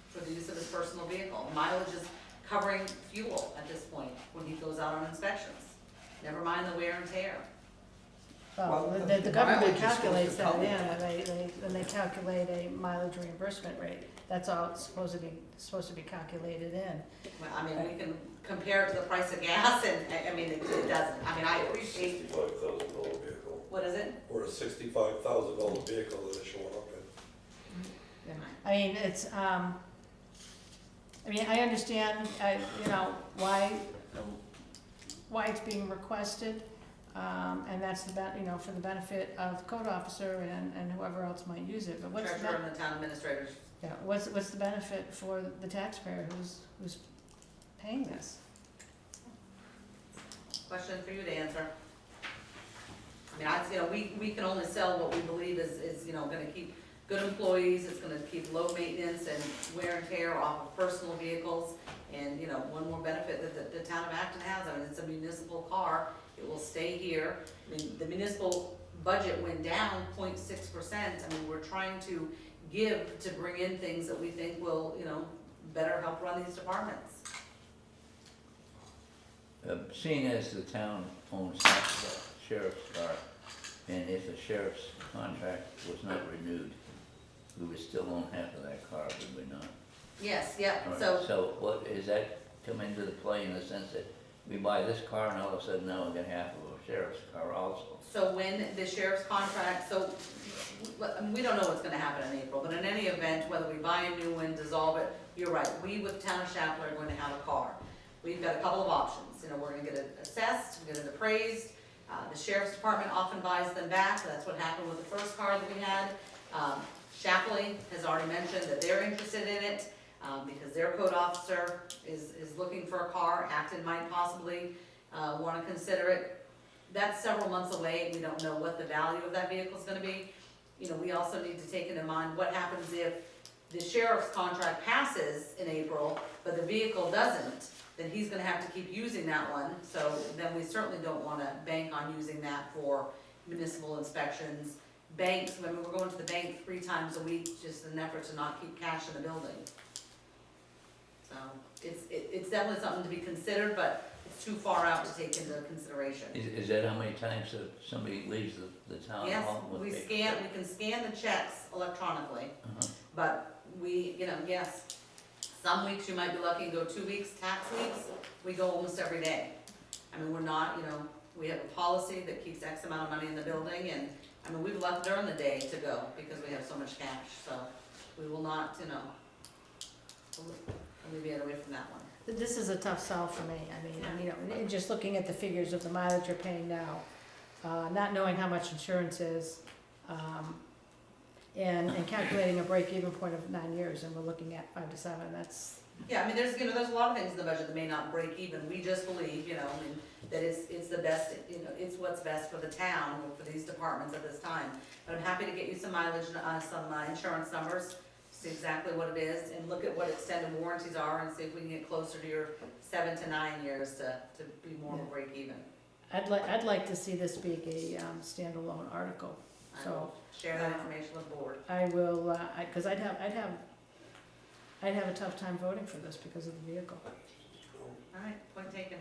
Speaker 6: for the use of his personal vehicle. Mileage is covering fuel at this point when he goes out on inspections. Never mind the wear and tear.
Speaker 1: Well,
Speaker 5: Well,
Speaker 1: the
Speaker 5: the
Speaker 1: government
Speaker 5: mileage is supposed to
Speaker 1: calculates that
Speaker 5: cover
Speaker 1: in,
Speaker 5: that.
Speaker 1: and they calculate a mileage reimbursement rate. That's all it's supposed to be calculated in.
Speaker 6: Well, I mean, we can compare it to the price of gas, and, it doesn't. I appreciate,
Speaker 8: $65,000 vehicle,
Speaker 6: what is it?
Speaker 8: or a $65,000 vehicle that is showing up in.
Speaker 1: I mean, it's, I understand, why it's being requested, and that's for the benefit of the code officer and whoever else might use it, but what's the,
Speaker 6: Treasurer and the town administrators.
Speaker 1: what's the benefit for the taxpayer who's paying this?
Speaker 6: Question for you to answer. We can only sell what we believe is gonna keep good employees, it's gonna keep low maintenance and wear and tear off of personal vehicles. And, one more benefit that the town of Acton has, it's a municipal car, it will stay here. The municipal budget went down 0.6%. We're trying to give to bring in things that we think will, better help run these departments.
Speaker 7: Seeing as the town owns half the sheriff's car, and if the sheriff's contract was not renewed, we would still own half of that car, would we not?
Speaker 6: Yes, yeah,
Speaker 7: All right,
Speaker 6: so,
Speaker 7: so what, does that come into the play in the sense that we buy this car and all of a sudden now we get half of a sheriff's car also?
Speaker 6: so when the sheriff's contract, we don't know what's gonna happen in April, but in any event, whether we buy a new one, dissolve it, you're right, we with town of Chapley are going to have a car. We've got a couple of options, we're gonna get it assessed, get it appraised. The sheriff's department often buys them back, that's what happened with the first car that we had. Chapley has already mentioned that they're interested in it, because their code officer is looking for a car. Acton might possibly wanna consider it. That's several months away, we don't know what the value of that vehicle is gonna be. We also need to take into mind what happens if the sheriff's contract passes in April, but the vehicle doesn't, then he's gonna have to keep using that one. So then we certainly don't wanna bank on using that for municipal inspections. Banks, we're going to the bank 3 times a week, just in an effort to not keep cash in the building. So it's definitely something to be considered, but it's too far out to take into consideration.
Speaker 7: Is that how many times that somebody leaves the town
Speaker 6: Yes,
Speaker 7: hall? with
Speaker 6: we
Speaker 7: paper?
Speaker 6: can scan the checks electronically,
Speaker 7: Uh-huh.
Speaker 6: but yes. Some weeks you might be lucky and go 2 weeks, tax weeks, we go almost every day. We're not, we have a policy that keeps X amount of money in the building, and, we've left during the day to go because we have so much cash, so we will not, alleviate away from that one.
Speaker 1: This is a tough sell for me, and just looking at the figures of the mileage you're paying now, not knowing how much insurance is, and calculating a break-even point of 9 years, and we're looking at 5 to 7,
Speaker 6: Yeah, I mean, there's a lot of things in the budget that may not break even, we just believe, I mean, that it's the best, it's what's best for the town, or for these departments at this time. But I'm happy to get you some mileage, some insurance numbers, see exactly what it is, and look at what extended warranties are, and see if we can get closer to your 7 to 9 years to be more of a break even.
Speaker 1: I'd like to see this be a standalone article,
Speaker 6: I
Speaker 1: so.
Speaker 6: will share that information with the board.
Speaker 1: I will, cause I'd have a tough time voting for this because of the vehicle.
Speaker 6: All right, point taken.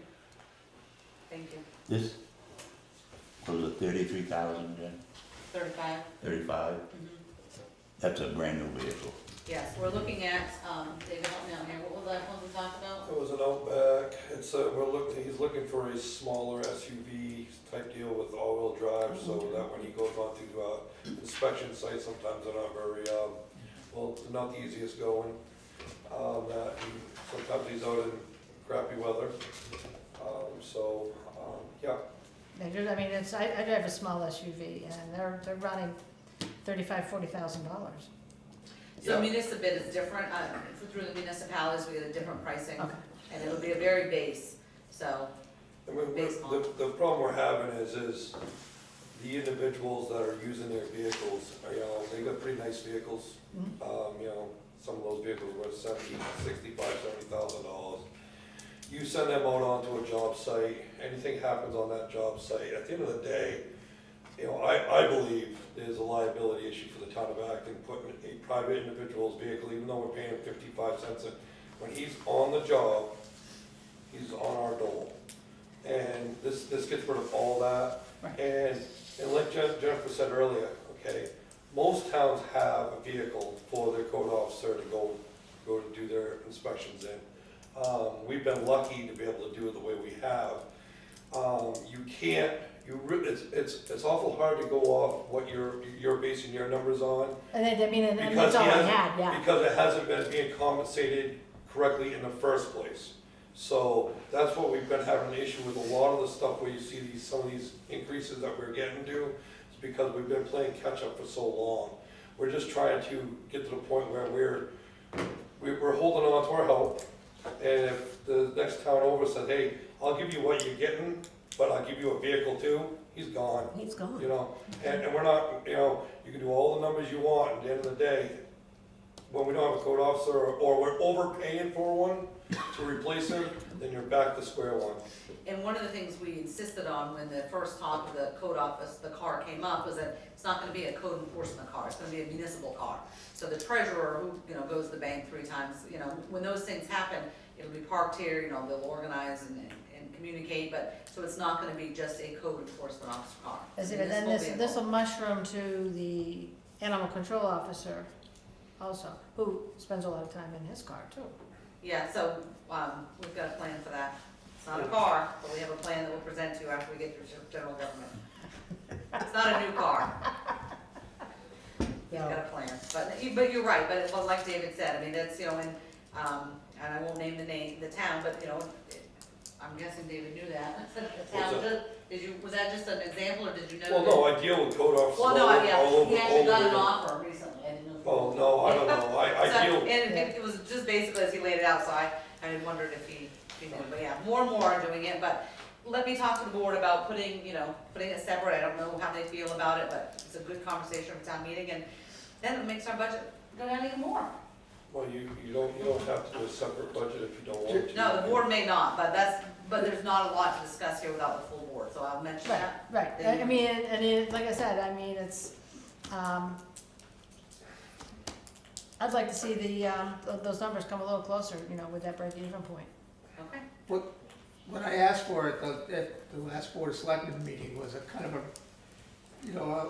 Speaker 6: Thank you.
Speaker 4: This was a 33,000, Jen?
Speaker 6: 35?
Speaker 4: 35? That's a brand new vehicle.
Speaker 6: Yes, we're looking at, David, help me out here, what was that one we talked about?
Speaker 8: It was an Outback, he's looking for a smaller SUV type deal with all-wheel drive, so that when he goes on to, inspection sites, sometimes they're not very, well, they're not the easiest going. Sometimes he's out in crappy weather, yeah.
Speaker 1: I mean, I drive a small SUV and they're running $40,000.
Speaker 6: So
Speaker 8: Yeah.
Speaker 6: municipal bid is different, through the municipalities, we get a different pricing,
Speaker 1: Okay.
Speaker 6: and it'll be a very base, so,
Speaker 8: I mean,
Speaker 6: Based on-
Speaker 8: the problem we're having is the individuals that are using their vehicles, they got pretty nice vehicles. Some of those vehicles were $70,000. You send them out onto a job site, anything happens on that job site, at the end of the day, I believe there's a liability issue for the town of Acton putting a private individual's vehicle, even though we're paying 55 cents, when he's on the job, he's on our dole. And this gets rid of all that.
Speaker 1: Right.
Speaker 8: And like Jennifer said earlier, okay, most towns have a vehicle for their code officer to go to do their inspections in. We've been lucky to be able to do it the way we have. It's awful hard to go off what you're basing your numbers on.
Speaker 1: And then, I mean, and
Speaker 8: Because
Speaker 1: that's all
Speaker 8: he
Speaker 1: I
Speaker 8: hasn't-
Speaker 1: had, yeah.
Speaker 8: Because it hasn't been being compensated correctly in the first place. So that's what we've been having an issue with a lot of the stuff where you see some of these increases that we're getting to. It's because we've been playing catch up for so long. We're just trying to get to the point where we're holding on to our help. And if the next town over said, hey, I'll give you what you're getting, but I'll give you a vehicle too, he's gone.
Speaker 2: He's gone.
Speaker 8: And we're not, you can do all the numbers you want, at the end of the day, when we don't have a code officer, or we're overpaying for one to replace him, then you're back to square one.
Speaker 6: and one of the things we insisted on when the first talk of the code office, the car came up, was that it's not gonna be a code enforcement car, it's gonna be a municipal car. So the treasurer, who, goes to the bank 3 times, when those things happen, it'll be parked here, they'll organize and communicate, but, so it's not gonna be just a code enforcement officer car.
Speaker 1: And then
Speaker 6: Municipal
Speaker 1: this will
Speaker 6: vehicle.
Speaker 1: mushroom to the animal control officer also, who spends a lot of time in his car too.
Speaker 6: Yeah, so, we've got a plan for that. It's not a car, but we have a plan that we'll present to you after we get through general government. It's not a new car. We've got a plan, but you're right, but like David said, I mean, that's, and I won't name the town, but, I'm guessing David knew that. The town,
Speaker 8: What's that?
Speaker 6: was that just an example, or did you know?
Speaker 8: Well, no, I deal with code officers
Speaker 6: Well, no,
Speaker 8: all
Speaker 6: yeah,
Speaker 8: over.
Speaker 6: he actually got an
Speaker 8: the-
Speaker 6: offer recently, I didn't know.
Speaker 8: Oh, no, I don't know, I deal.
Speaker 6: And it was just basically as he laid it out, so I wondered if he knew, but yeah, more and more are doing it, but let me talk to the board about putting it separate, I don't know how they feel about it, but it's a good conversation for town meeting, and then it makes our budget go down even more.
Speaker 8: Well, you don't have to do a separate budget if you don't want to.
Speaker 6: No, the board may not, but there's not a lot to discuss here without the full board, so I'll mention
Speaker 1: Right,
Speaker 6: that.
Speaker 1: right,
Speaker 6: Then
Speaker 1: I mean, and like I said, I mean, it's, I'd like to see those numbers come a little closer, with that break-even point.
Speaker 6: Okay,
Speaker 5: What I asked for at the last Board of Selectmen meeting was a kind of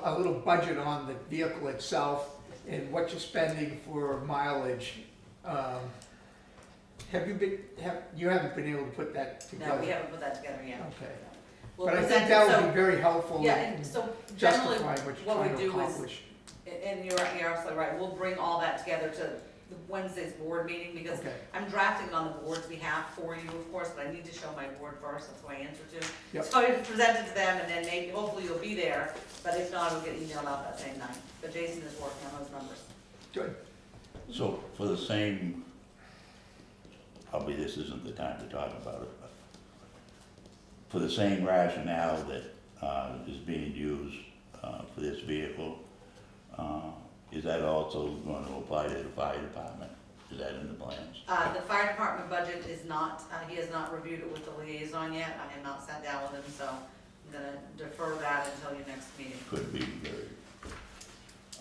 Speaker 5: a little budget on the vehicle itself and what you're spending for mileage. You haven't been able to put that together?
Speaker 6: no, we haven't put that together yet.
Speaker 5: Okay.
Speaker 6: We'll
Speaker 5: But I
Speaker 6: present
Speaker 5: think
Speaker 6: it,
Speaker 5: that
Speaker 6: so-
Speaker 5: would be very helpful
Speaker 6: Yeah,
Speaker 5: in
Speaker 6: and so generally,
Speaker 5: justifying what you're
Speaker 6: what we
Speaker 5: trying to
Speaker 6: do is,
Speaker 5: accomplish.
Speaker 6: and you're absolutely right, we'll bring all that together to Wednesday's board meeting, because
Speaker 5: Okay.
Speaker 6: I'm drafting it on the board's behalf for you, of course, but I need to show my board first, that's who I answer to.
Speaker 5: Yep.
Speaker 6: So I present it to them, and then maybe, hopefully you'll be there, but if not, it'll get emailed out that same night. But Jason is working on those numbers.
Speaker 5: Good.
Speaker 4: So for the same probably this isn't the time to talk about it, but for the same rationale that is being used for this vehicle, is that also going to apply to the fire department? Is that in the plans?
Speaker 6: The fire department budget is not, he has not reviewed it with the liaison yet, I have not sat down with him, so I'm gonna defer that until your next meeting.
Speaker 4: Could be very,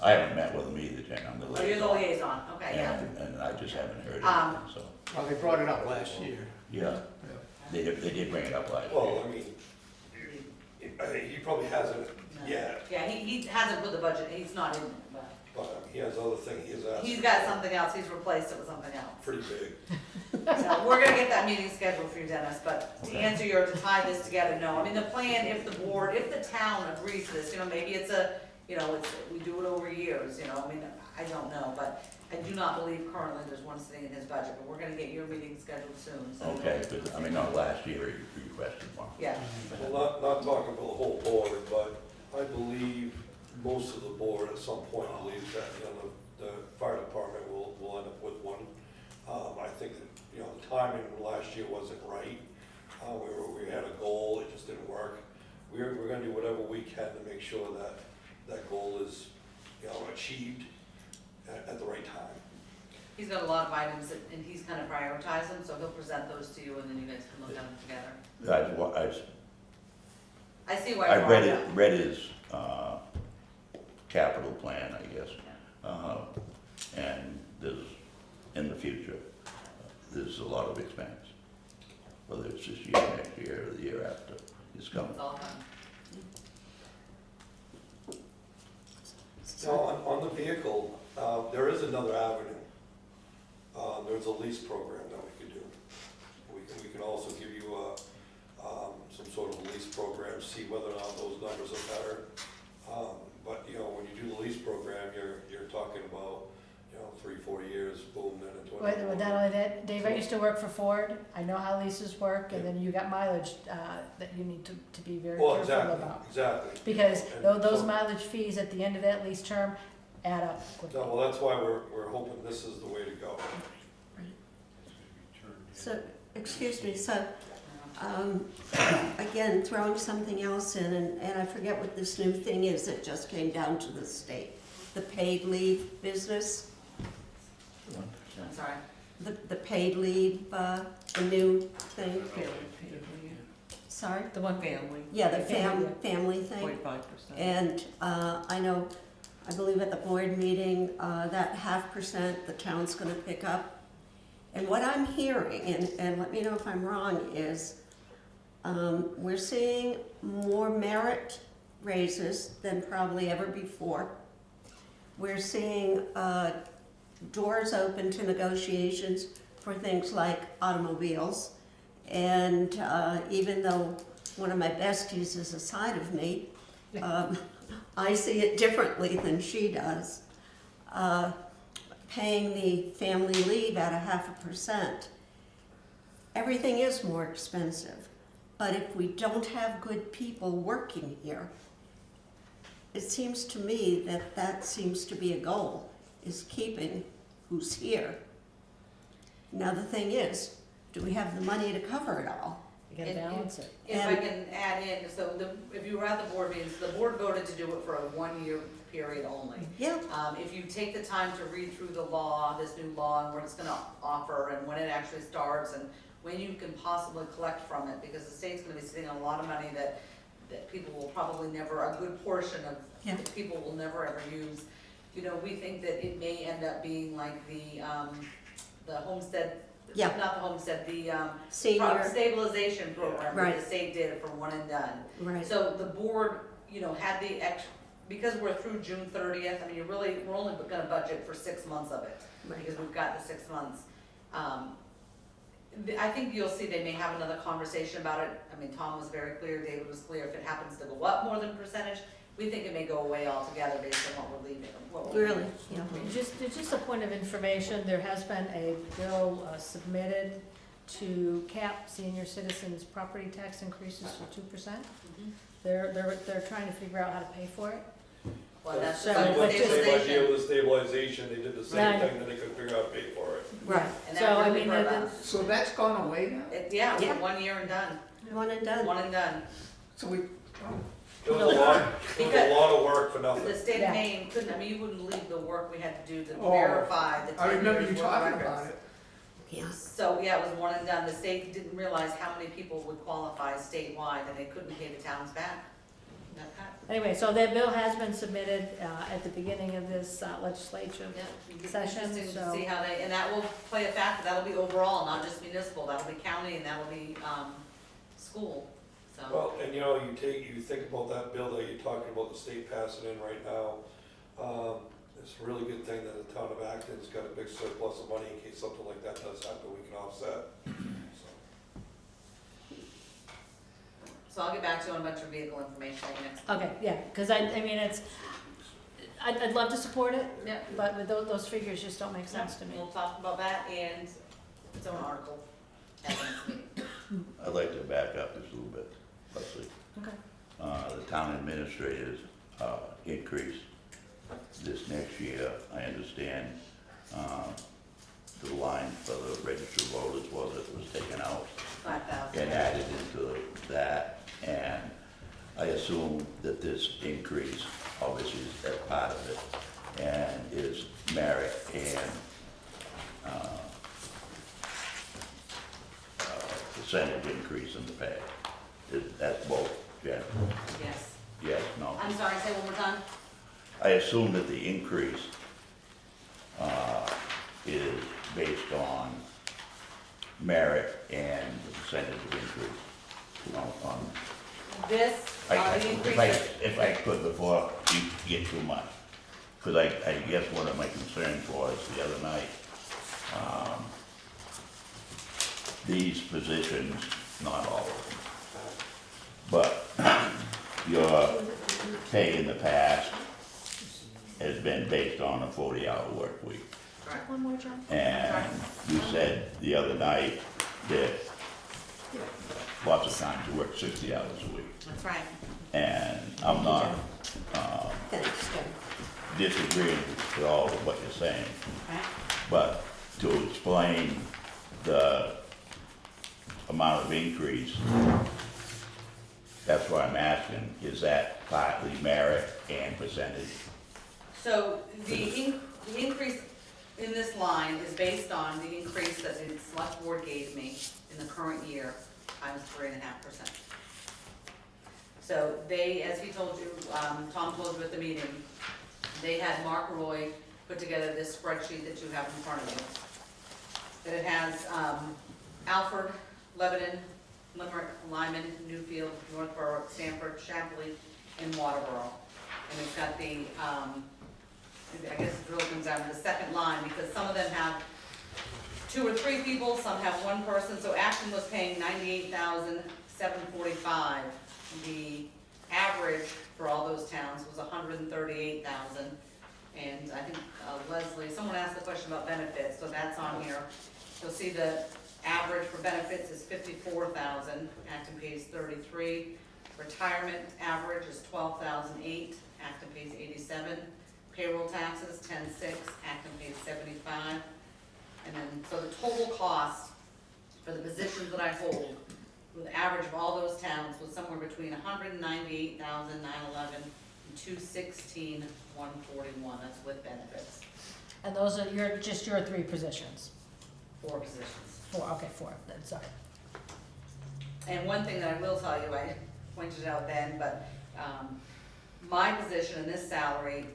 Speaker 4: I haven't met with them either, Jen, I'm the
Speaker 6: Oh, you're the
Speaker 4: liaison.
Speaker 6: liaison, okay, yeah.
Speaker 4: And I just haven't heard
Speaker 6: Um,
Speaker 4: anything, so,
Speaker 5: Well, they brought it up last year.
Speaker 4: yeah, they did bring it up last year.
Speaker 8: Well, I mean, he probably hasn't yet,
Speaker 6: Yeah, he hasn't put the budget, he's not in it, but
Speaker 8: but he has other things he has asked.
Speaker 6: he's got something else, he's replaced it with something else.
Speaker 8: Pretty big.
Speaker 6: So we're gonna get that meeting scheduled for you, Dennis, but to
Speaker 4: Okay.
Speaker 6: answer your, to tie this together, no. I mean, the plan, if the board, if the town agrees to this, you know, maybe it's a, you know, it's, we do it over years, you know, I mean, I don't know, but I do not believe currently there's one sitting in his budget, but we're gonna get your meeting scheduled soon, so.
Speaker 4: Okay, but, I mean, not last year, you requested one.
Speaker 6: Yeah,
Speaker 8: Well, not talking about the whole board, but I believe most of the board at some point believes that, you know, the fire department will end up with one. I think that, you know, the timing last year wasn't right. We had a goal, it just didn't work. We're gonna do whatever we can to make sure that that goal is, you know, achieved at the right time.
Speaker 6: he's got a lot of items and he's kind of prioritized them, so he'll present those to you and then you guys can look at them together. I see why
Speaker 4: I
Speaker 6: you're
Speaker 4: read
Speaker 6: on
Speaker 4: it,
Speaker 6: that.
Speaker 4: read his, capital plan, I guess. And there's, in the future, there's a lot of expense. Whether it's this year, next year, or the year after, it's coming.
Speaker 6: It's all done.
Speaker 8: Now, on the vehicle, there is another avenue. There's a lease program that we could do. We can also give you some sort of lease program, see whether or not those numbers are better. But, you know, when you do the lease program, you're talking about, you know, 3-4 years, boom, then into
Speaker 1: Wait,
Speaker 8: another
Speaker 1: not
Speaker 8: one.
Speaker 1: only that, Dave, I used to work for Ford, I know how leases work, and then you got mileage, that you need to be very
Speaker 8: Well,
Speaker 1: careful about.
Speaker 8: exactly.
Speaker 1: Because
Speaker 8: And
Speaker 1: those
Speaker 8: so-
Speaker 1: mileage fees at the end of that lease term add up quickly.
Speaker 8: No, well, that's why we're hoping this is the way to go.
Speaker 2: So, excuse me, so, again, throwing something else in, and I forget what this new thing is that just came down to the state. The paid leave business,
Speaker 6: I'm sorry.
Speaker 2: the paid leave, the new thing. Sorry?
Speaker 3: The one family,
Speaker 2: Yeah, the
Speaker 1: Family.
Speaker 2: family thing.
Speaker 3: 0.5%.
Speaker 2: And I believe at the board meeting, that 0.5% the town's gonna pick up. And what I'm hearing, and let me know if I'm wrong, is we're seeing more merit raises than probably ever before. We're seeing doors open to negotiations for things like automobiles. And even though one of my besties is aside of me, I see it differently than she does. Paying the family leave at 0.5%, everything is more expensive. But if we don't have good people working here, it seems to me that that seems to be a goal, is keeping who's here. Now, the thing is, do we have the money to cover it all?
Speaker 1: You gotta balance it.
Speaker 6: If I can add in, so if you were at the board meetings, the board voted to do it for a 1-year period only.
Speaker 2: Yeah,
Speaker 6: If you take the time to read through the law, this new law, and what it's gonna offer, and when it actually starts, and when you can possibly collect from it, because the state's gonna be sitting on a lot of money that people will probably never, a good portion of
Speaker 2: Yeah.
Speaker 6: people will never ever use. You know, we think that it may end up being like the homestead,
Speaker 2: Yeah.
Speaker 6: not the homestead, the
Speaker 2: senior,
Speaker 6: stabilization program that
Speaker 2: Right.
Speaker 6: the state did for one and done.
Speaker 2: right.
Speaker 6: So the board, you know, had the because we're through June 30th, I mean, we're only gonna budget for 6 months of it,
Speaker 2: Right.
Speaker 6: because we've got the 6 months. I think you'll see they may have another conversation about it. I mean, Tom was very clear, David was clear, if it happens to go up more than percentage, we think it may go away altogether based on what we're leaving, what we're
Speaker 2: Really, yeah.
Speaker 1: Just a point of information, there has been a bill submitted to cap senior citizens' property tax increases to 2%.
Speaker 6: Mhm.
Speaker 1: They're trying to figure out how to pay for it.
Speaker 6: Well, that's
Speaker 1: So,
Speaker 6: just
Speaker 1: but just-
Speaker 8: Same idea
Speaker 6: stabilization.
Speaker 8: with the stabilization, they did the same
Speaker 1: Right.
Speaker 8: thing, then they couldn't figure out how to pay for it.
Speaker 2: Right.
Speaker 6: And
Speaker 1: So,
Speaker 6: that
Speaker 1: I
Speaker 6: really
Speaker 1: mean,
Speaker 6: hurt
Speaker 1: that-
Speaker 6: us.
Speaker 5: So that's gone away now?
Speaker 6: Yeah, it was
Speaker 2: Yeah.
Speaker 6: 1 year and done,
Speaker 2: One and done.
Speaker 6: 1 and done.
Speaker 5: So we,
Speaker 8: It was a lot of work for nothing.
Speaker 6: The state
Speaker 1: Yeah.
Speaker 6: of Maine couldn't, I mean, you wouldn't believe the work we had to do to
Speaker 5: Oh,
Speaker 6: verify the 10
Speaker 5: I remember
Speaker 6: years
Speaker 5: you
Speaker 6: worth of
Speaker 5: talking
Speaker 6: records.
Speaker 5: about it.
Speaker 2: Yeah.
Speaker 6: So, yeah, it was 1 and done. The state didn't realize how many people would qualify statewide, and they couldn't pay the towns back.
Speaker 1: Anyway, so that bill has been submitted, at the beginning of this legislature.
Speaker 6: Yeah, it'd be
Speaker 1: Session,
Speaker 6: interesting to
Speaker 1: so-
Speaker 6: see how they, and that will play a factor, that'll be overall, not just municipal, that'll be county, and that'll be, school, so.
Speaker 8: Well, and you know, you think about that bill that you're talking about, the state passing in right now. It's a really good thing that the town of Acton's got a big surplus of money in case something like that does happen, we can offset.
Speaker 6: So I'll get back to you on a bunch of vehicle information next.
Speaker 1: Okay, yeah, because I mean, it's, I'd love to support it,
Speaker 6: Yeah.
Speaker 1: but with those figures just don't make sense to me.
Speaker 6: We'll talk about that and its own article at the next meeting.
Speaker 4: I'd like to back up just a little bit, Leslie.
Speaker 1: Okay.
Speaker 4: The town administrators, increase this next year, I understand, the line for the registered voters was taken out
Speaker 6: 5,000.
Speaker 4: and added into that, and I assume that this increase obviously is that part of it, and is merit and, percentage increase in the pay. That's both, yeah,
Speaker 6: Yes.
Speaker 4: yes, no.
Speaker 6: I'm sorry, say one more time?
Speaker 4: I assume that the increase, is based on merit and the percentage of increase on
Speaker 6: This, the increase,
Speaker 4: if I could before you get too much. Because I guess one of my concerns was the other night, these positions, not all of them, but your pay in the past has been based on a 40-hour work week.
Speaker 6: correct.
Speaker 1: One more, John?
Speaker 4: And you said the other night that lots of times you work 60 hours a week.
Speaker 6: That's right.
Speaker 4: And I'm not
Speaker 2: Thanks, Jim.
Speaker 4: disagreeing with all of what you're saying,
Speaker 6: Right.
Speaker 4: but to explain the amount of increase, that's why I'm asking, is that partly merit and percentage?
Speaker 6: So the increase in this line is based on the increase that the select board gave me in the current year, times 3.5%. So they, as he told you, Tom told you at the meeting, they had Mark Roy put together this spreadsheet that you have in front of you. That it has Alfred, Lebanon, Limerick, Lyman, Newfield, Northborough, Stamford, Shapley, and Waterboro. And it's got the, I guess it really comes down to the second line, because some of them have 2 or 3 people, some have 1 person. So Acton was paying $98,745. The average for all those towns was $138,000. And I think Leslie, someone asked the question about benefits, so that's on here. You'll see the average for benefits is $54,000, Acton pays $33,000. Retirement average is $12,008, Acton pays $87,000. Payroll taxes, $10,600, Acton pays $75,000. And then, so the total cost for the positions that I hold, the average of all those towns was somewhere between $198,911 and $216,141. That's with benefits,
Speaker 1: And those are just your 3 positions?
Speaker 6: 4 positions.
Speaker 1: 4, okay, 4, then, sorry.
Speaker 6: And one thing that I will tell you, I pointed out then, but my position in this salary,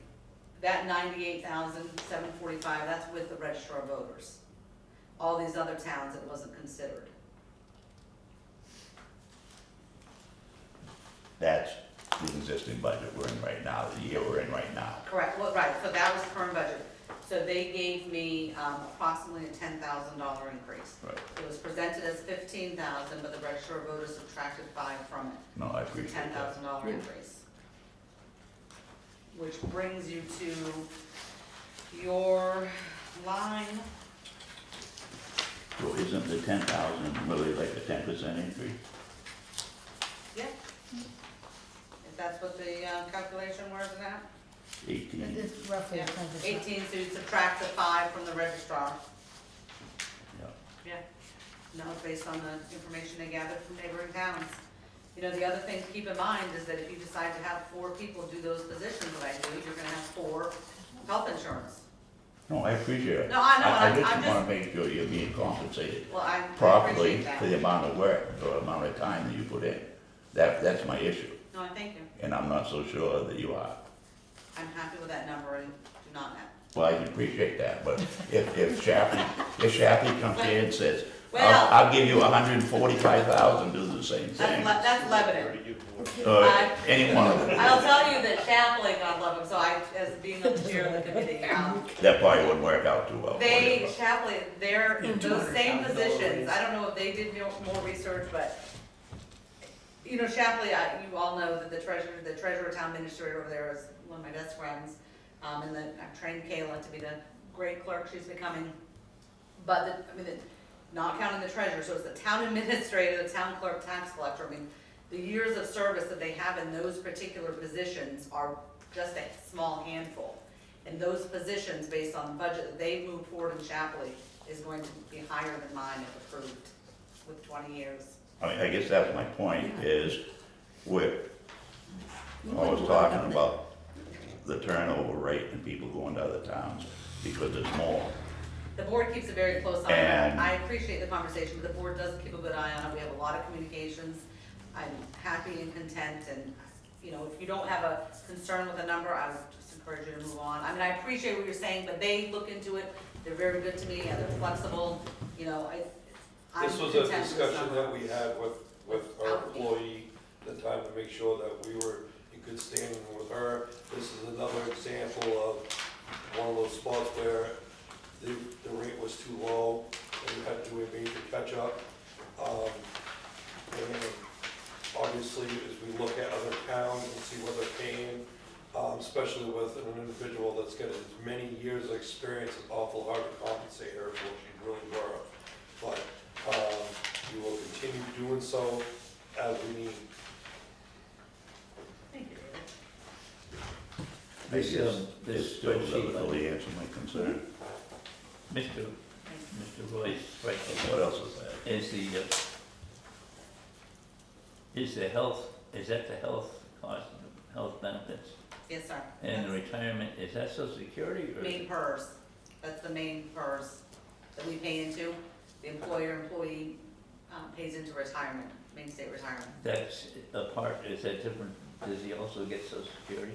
Speaker 6: that $98,745, that's with the registrar of voters. All these other towns, it wasn't considered.
Speaker 4: That's the existing budget we're in right now, the year we're in right now.
Speaker 6: Correct, well, right, so that was the current budget. So they gave me approximately a $10,000 increase.
Speaker 4: Right.
Speaker 6: It was presented as $15,000, but the registrar of voters subtracted 5 from it.
Speaker 4: No, I
Speaker 6: It's a
Speaker 4: appreciate that.
Speaker 6: $10,000 increase. Which brings you to your line,
Speaker 4: So isn't the 10,000 really like a 10% increase?
Speaker 6: yeah. If that's what the calculation was at?
Speaker 4: 18?
Speaker 1: It's roughly
Speaker 6: Yeah.
Speaker 1: 10%.
Speaker 6: 18, so you subtract the 5 from the registrar. Yeah, no, it's based on the information they gathered from neighboring towns. You know, the other thing to keep in mind is that if you decide to have 4 people do those positions that I do, you're gonna have 4 health insurance.
Speaker 4: No, I appreciate it.
Speaker 6: No, I know,
Speaker 4: I
Speaker 6: I'm
Speaker 4: just
Speaker 6: just-
Speaker 4: wanna make sure you're being compensated
Speaker 6: Well, I
Speaker 4: properly
Speaker 6: appreciate
Speaker 4: for the
Speaker 6: that.
Speaker 4: amount of work, or the amount of time that you put in. That's my issue,
Speaker 6: No, I thank you.
Speaker 4: and I'm not so sure that you are.
Speaker 6: I'm happy with that number and do not have.
Speaker 4: Well, I can appreciate that, but if Shapley comes here and says,
Speaker 6: Well-
Speaker 4: I'll give you 145,000, do the same thing.
Speaker 6: That's Lebanon.
Speaker 4: Any one of them,
Speaker 6: I'll tell you that Shapley, God love him, so as being on the chair of the committee,
Speaker 4: that probably wouldn't work out too well. for
Speaker 6: they,
Speaker 4: you.
Speaker 6: Shapley, they're, those same positions, I don't know if they did more research, but, you know, Shapley, you all know that the treasurer town administrator over there is one of my best friends, and then I've trained Kayla to be the great clerk she's becoming. But, not counting the treasurer, so it's the town administrator, the town clerk, tax collector, the years of service that they have in those particular positions are just a small handful. And those positions, based on the budget that they've moved forward in Shapley, is going to be higher than mine if approved, with 20 years.
Speaker 4: I guess that's my point, is we're always talking about the turnover rate and people going to other towns because there's more.
Speaker 6: The board keeps a very close eye on it.
Speaker 4: And-
Speaker 6: I appreciate the conversation, but the board does keep a good eye on it. We have a lot of communications. I'm happy and content, and, you know, if you don't have a concern with a number, I would just encourage you to move on. I appreciate what you're saying, but they look into it. They're very good to me, and they're flexible, you know, I'm
Speaker 8: This was
Speaker 6: content
Speaker 8: a
Speaker 6: with this
Speaker 8: discussion
Speaker 6: number.
Speaker 8: that we had with our employee at the time to make sure that we were in good standing with her. This is another example of one of those spots where the rate was too low and we had to do a major catch-up. And obviously, as we look at other towns and see what they're paying, especially with an individual that's got as many years of experience, it's awful hard to compensate her for what she's really worth. But we will continue doing so as we need.
Speaker 6: Thank you, David.
Speaker 4: I guess
Speaker 7: This
Speaker 4: it still doesn't
Speaker 7: spreadsheet,
Speaker 4: really answer my concern.
Speaker 7: Mr. Roy's spreadsheet,
Speaker 4: What else is that?
Speaker 7: is the health, is that the health cost, health benefits?
Speaker 6: Yes, sir.
Speaker 7: And the
Speaker 6: That's
Speaker 7: retirement, is that social security or?
Speaker 6: main PERS. That's the main PERS that we pay into. The employee pays into retirement, main state retirement.
Speaker 7: That's a part, is that different, does he also get social security?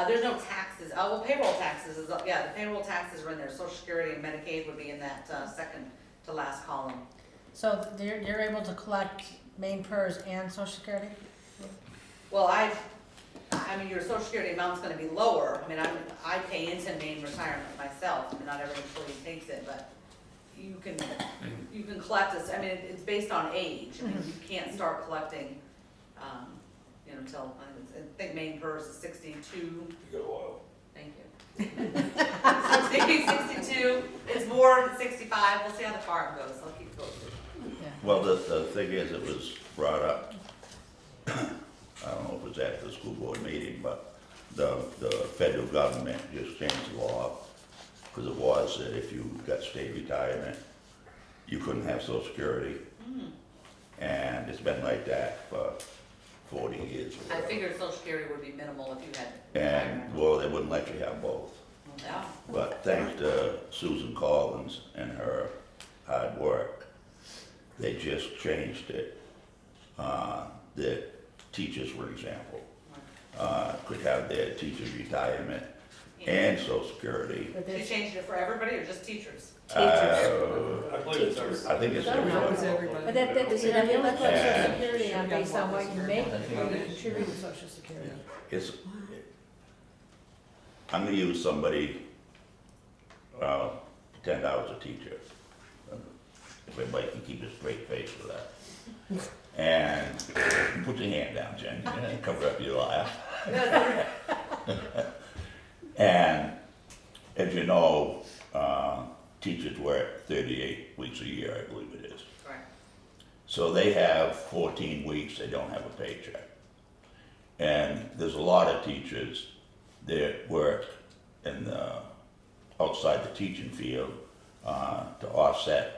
Speaker 6: There's no taxes, well, payroll taxes is, yeah, the payroll taxes are in there, social security and Medicaid would be in that, second to last column.
Speaker 1: So you're able to collect main PERS and social security?
Speaker 6: Well, your social security amount's gonna be lower, I pay into main retirement myself, not every employee takes it, but you can collect this, it's based on age, you can't start collecting, until, I think main PERS is 62.
Speaker 8: You got a while.
Speaker 6: Thank you. 62, it's more than 65, we'll see how the farm goes, I'll keep posted.
Speaker 4: Well, the thing is, it was brought up, I don't know if it was at the school board meeting, but the federal government just changed the law, because it was that if you got state retirement, you couldn't have social security. And it's been like that for 40 years or
Speaker 6: I
Speaker 4: whatever.
Speaker 6: figured social security would be minimal if you had.
Speaker 4: And, well, they wouldn't let you have both.
Speaker 6: Yeah,
Speaker 4: But thanks to Susan Collins and her hard work, they just changed it. That teachers, for example, could have their teacher's retirement and social security.
Speaker 1: But
Speaker 6: They
Speaker 1: there's-
Speaker 6: changed it for everybody or just teachers?
Speaker 8: I believe it's every.
Speaker 4: I think it's
Speaker 3: That was
Speaker 4: everybody.
Speaker 3: everybody.
Speaker 1: But that, you look like social
Speaker 4: Yeah.
Speaker 1: security on based on what you make,
Speaker 7: I think
Speaker 1: or you
Speaker 7: it is.
Speaker 1: contribute to social security.
Speaker 4: It's, I'm gonna use somebody, pretend I was a teacher. If everybody can keep a straight face for that. And put your hand down, Jen, and cover up your laugh. And as you know, teachers work 38 weeks a year, I believe it is.
Speaker 6: Right.
Speaker 4: So they have 14 weeks they don't have a paycheck. And there's a lot of teachers that work in the, outside the teaching field to offset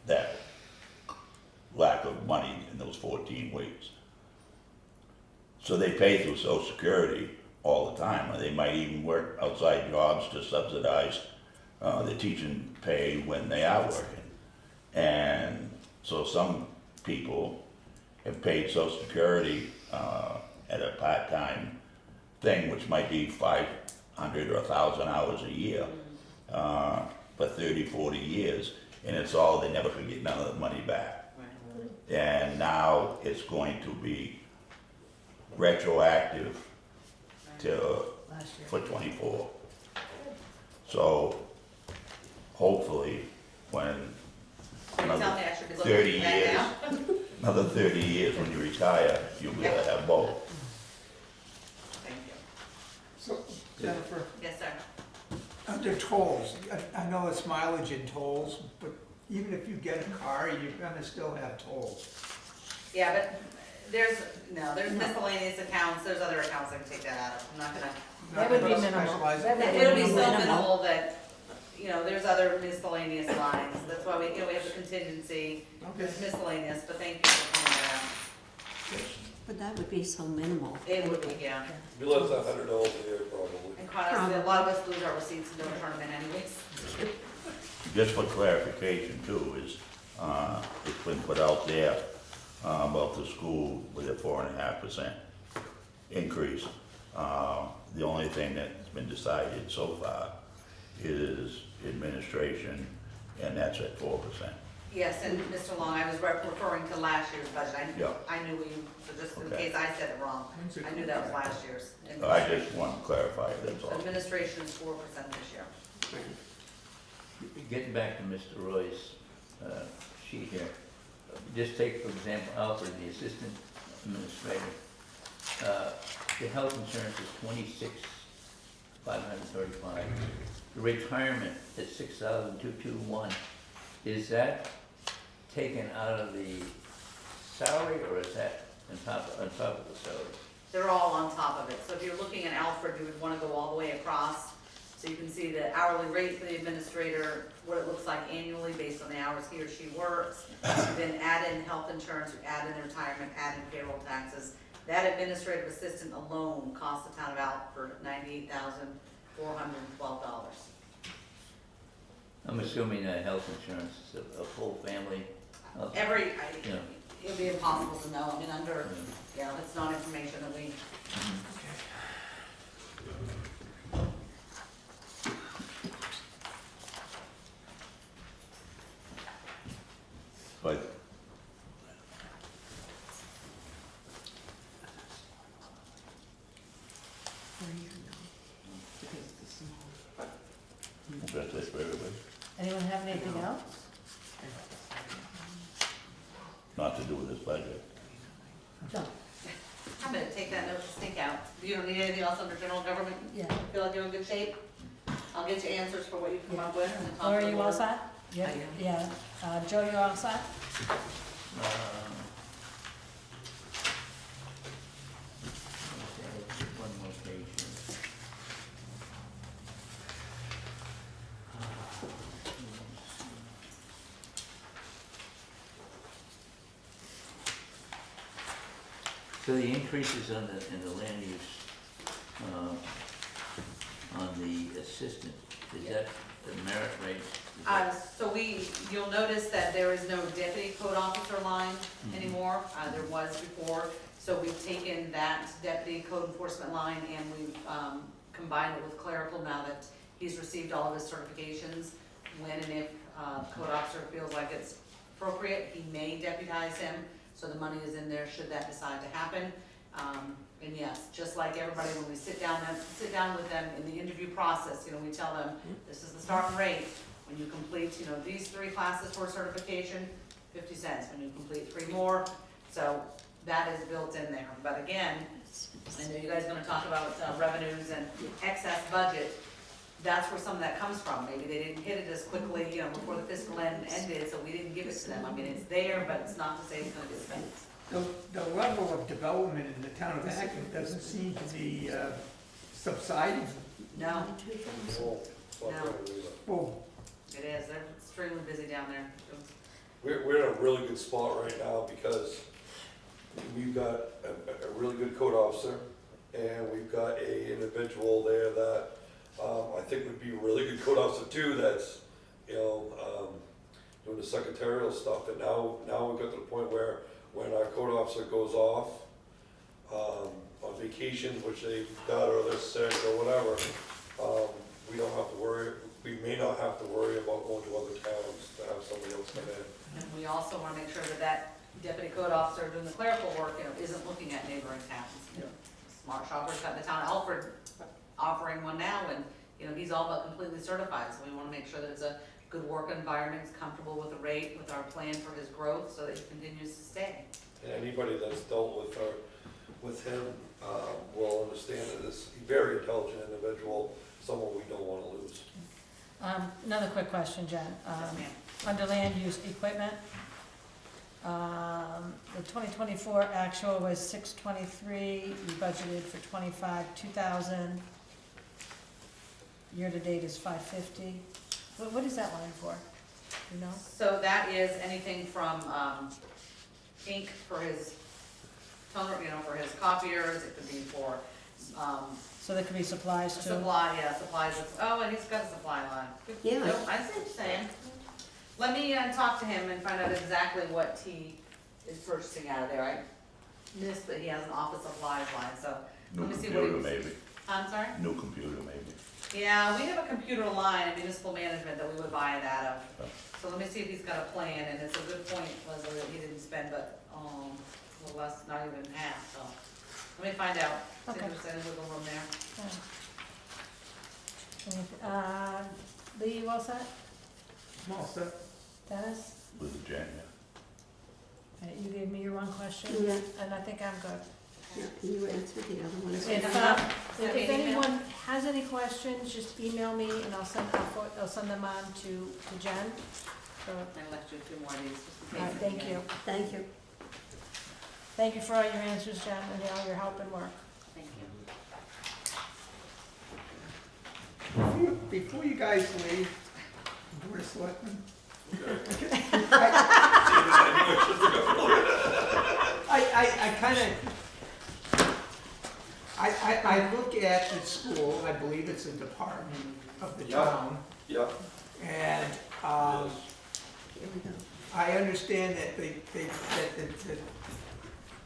Speaker 4: that lack of money in those 14 weeks. So they pay through Social Security all the time, or they might even work outside jobs to subsidize the teaching pay when they are working. And so some people have paid Social Security at a part-time thing, which might be 500 or 1,000 hours a year for 30, 40 years, and it's all, they never could get none of the money back.
Speaker 6: Right.
Speaker 4: And now it's going to be retroactive to,
Speaker 1: Last year.
Speaker 4: for 24. So hopefully, when
Speaker 6: You tell me
Speaker 4: another
Speaker 6: I should be looking
Speaker 4: 30
Speaker 6: at that
Speaker 4: years,
Speaker 6: now?
Speaker 4: another 30 years when you retire, you'll be able to have both.
Speaker 6: Thank you.
Speaker 5: So, Jennifer,
Speaker 6: Yes, sir.
Speaker 5: under tolls, I know it's mileage and tolls, but even if you get a car, you're gonna still have tolls.
Speaker 6: Yeah, but there's miscellaneous accounts, there's other accounts I can take that out of, I'm not gonna.
Speaker 1: That would be
Speaker 5: Not
Speaker 1: minimal.
Speaker 5: specialized.
Speaker 1: That would
Speaker 6: It'll be so
Speaker 1: minimal.
Speaker 6: minimal that, there's other miscellaneous lines, that's why we have the contingency, there's miscellaneous, but thank you for pointing
Speaker 2: But that would be so minimal.
Speaker 6: that out. It would be, yeah.
Speaker 8: Be less than $100 a year probably.
Speaker 6: And quite honestly, a lot of us lose our receipts and don't turn them in anyways.
Speaker 4: Just for clarification too, is, it's been put out there about the school with a 4.5% increase. The only thing that's been decided so far is administration, and that's at 4%.
Speaker 6: Yes, and Mr. Long, I was referring to last year's budget,
Speaker 4: Yeah.
Speaker 6: I knew so just in
Speaker 4: Okay.
Speaker 6: case I said it wrong, I knew that was last year's.
Speaker 4: I just want to clarify, that's all.
Speaker 6: Administration is 4% this year.
Speaker 7: Getting back to Mr. Roy's sheet here, just take, for example, Alfred, the assistant administrator. The health insurance is $26,535. The retirement is $6,221. Is that taken out of the salary, or is that on top of the salary?
Speaker 6: They're all on top of it. So if you're looking at Alfred, you would want to go all the way across. So you can see the hourly rate for the administrator, what it looks like annually based on the hours he or she works. Then add in health insurance, you add in retirement, add in payroll taxes. That administrative assistant alone costs the town of Alfred $98,412.
Speaker 7: I'm assuming that health insurance is a full family. health- Yeah.
Speaker 6: It'd be impossible to know. I mean, it's not information that we.
Speaker 4: But that's it for everybody,
Speaker 1: Anyone have anything else?
Speaker 4: not to do with this budget.
Speaker 1: No.
Speaker 6: I'm gonna take that note to stink out. You don't need anything else under general government?
Speaker 1: Yeah.
Speaker 6: Feel like you're in good shape? I'll get you answers for what you come up with and talk to
Speaker 1: Laura,
Speaker 6: the
Speaker 1: you all
Speaker 6: board.
Speaker 1: set? Yeah. Yeah. Joe, you all set?
Speaker 7: One more page here. So the increases in the land use, on the assistant, is that the merit rate? Is that-
Speaker 6: You'll notice that there is no deputy code officer line anymore, there was before. So we've taken that deputy code enforcement line and we've combined it with clerical now that he's received all of his certifications. When and if code officer feels like it's appropriate, he may deputize him, so the money is in there should that decide to happen. And yes, just like everybody, when we sit down with them in the interview process, we tell them, this is the starting rate. When you complete, these 3 classes for certification, 50 cents. When you complete 3 more, so that is built in there. But again, I know you guys are gonna talk about revenues and excess budget. That's where some of that comes from. Maybe they didn't hit it as quickly, before the fiscal end ended, so we didn't give it to them. I mean, it's there, but it's not to say it's gonna get spent.
Speaker 5: The level of development in the town of Acton doesn't seem to be subsiding.
Speaker 6: No,
Speaker 8: Well,
Speaker 6: No.
Speaker 5: Well,
Speaker 6: it is. They're extremely busy down there.
Speaker 8: we're in a really good spot right now because we've got a really good code officer, and we've got a individual there that, I think would be a really good code officer too, that's, doing the secretarial stuff, and now we've got to the point where when our code officer goes off, on vacation, which they've got, or they're sick or whatever, we don't have to worry, we may not have to worry about going to other towns to have somebody else come in.
Speaker 6: And we also wanna make sure that that deputy code officer doing the clerical work, isn't looking at neighboring towns. Smart Shoppers got the town of Alfred offering one now, and, he's all but completely certified, so we wanna make sure that it's a good work environment, he's comfortable with the rate, with our plan for his growth, so that he continues to stay.
Speaker 8: And anybody that's dealt with him, will understand that this a very intelligent individual, someone we don't wanna lose.
Speaker 1: Another quick question, Jen.
Speaker 6: Yes, ma'am.
Speaker 1: Under land use equipment, the 2024 actual was 623, you budgeted for 25, 2,000. Year-to-date is 550. What is that line for, you know?
Speaker 6: So that is anything from, ink for his toner, for his copiers, it could be for,
Speaker 1: So there could be supplies too?
Speaker 6: supplies, and he's got a supply line.
Speaker 2: Yeah.
Speaker 6: Nope, I see what you're saying. Let me, talk to him and find out exactly what he is purchasing out of there. I missed that he has an office supplies line, so
Speaker 4: New
Speaker 6: let me see what he
Speaker 4: computer
Speaker 6: was.
Speaker 4: maybe,
Speaker 6: I'm sorry?
Speaker 4: new computer maybe.
Speaker 6: Yeah, we have a computer line in municipal management that we would buy it out of. So let me see if he's got a plan, and it's a good point, Leslie, that he didn't spend, but, a little less, not even half, so. Let me find out, see if
Speaker 1: Okay.
Speaker 6: there's any wiggle room there.
Speaker 1: Lee, you all set?
Speaker 5: Small stuff.
Speaker 1: Dennis?
Speaker 4: With the Jan,
Speaker 1: You gave me your one question?
Speaker 2: Yeah.
Speaker 1: And I think I'm good.
Speaker 2: Yeah, and you answered the other ones.
Speaker 1: If,
Speaker 6: Send me
Speaker 1: if
Speaker 6: an email.
Speaker 1: anyone has any questions, just email me and I'll send them on to Jen. So,
Speaker 6: I left you a few more of these, just in
Speaker 1: all right,
Speaker 6: case.
Speaker 1: thank you.
Speaker 2: Thank you.
Speaker 1: Thank you for all your answers, Jen, and all your help and work.
Speaker 6: Thank you.
Speaker 5: Before you guys leave, Board of Selectmen, I kind of, I look at the school, I believe it's a department of the
Speaker 8: Yeah.
Speaker 5: town,
Speaker 8: Yeah.
Speaker 5: and,
Speaker 2: Here we go.
Speaker 5: I understand that the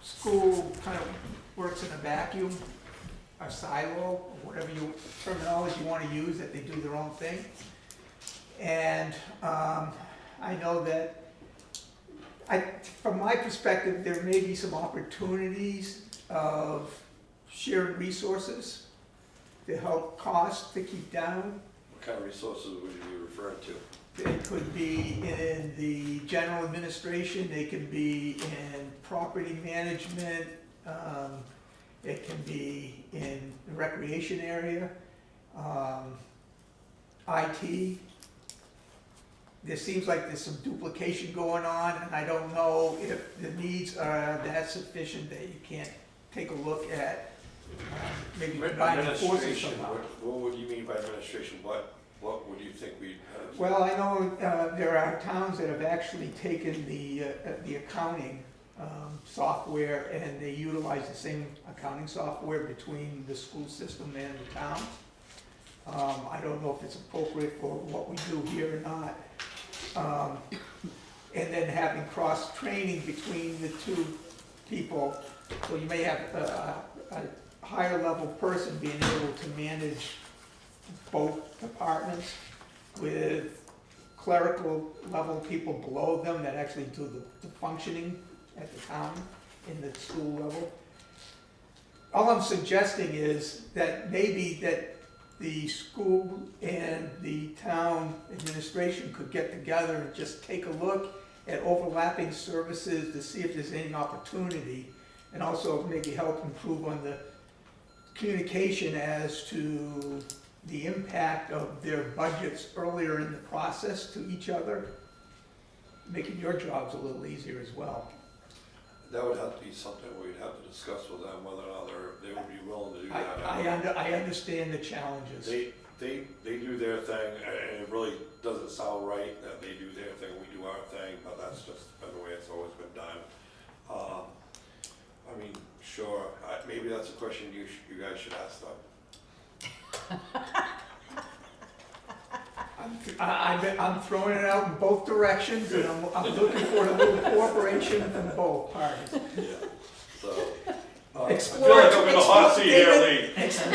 Speaker 5: school kind of works in a vacuum, a silo, or whatever terminology you wanna use, that they do their own thing. And, I know that, from my perspective, there may be some opportunities of shared resources to help costs to keep down.
Speaker 8: What kind of resources would you be referring to?
Speaker 5: They could be in the general administration, they could be in property management, it can be in the recreation area, IT. There seems like there's some duplication going on, and I don't know if the needs are that sufficient that you can't take a look at, maybe combining forces
Speaker 8: Administration,
Speaker 5: somehow.
Speaker 8: what would you mean by administration? What would you think we'd have?
Speaker 5: Well, I know there are towns that have actually taken the accounting software, and they utilize the same accounting software between the school system and the town. I don't know if it's appropriate for what we do here or not. And then having cross-training between the two people, so you may have a higher level person being able to manage both departments with clerical level people below them that actually do the functioning at the town in the school level. All I'm suggesting is that maybe that the school and the town administration could get together and just take a look at overlapping services to see if there's any opportunity, and also maybe help improve on the communication as to the impact of their budgets earlier in the process to each other, making your jobs a little easier as well.
Speaker 8: That would have to be something we'd have to discuss with them, whether or not they would be willing to do that.
Speaker 5: I understand the challenges.
Speaker 8: They do their thing, and it really doesn't sound right that they do their thing, we do our thing, but that's just been the way it's always been done. I mean, sure, maybe that's a question you guys should ask them.
Speaker 5: I'm throwing it out in both directions, and I'm looking for a little cooperation from both parties.
Speaker 8: Yeah. So, I
Speaker 5: Explore-
Speaker 8: feel like I'm in the hot seat here,
Speaker 5: David,
Speaker 8: Lee.
Speaker 5: explore-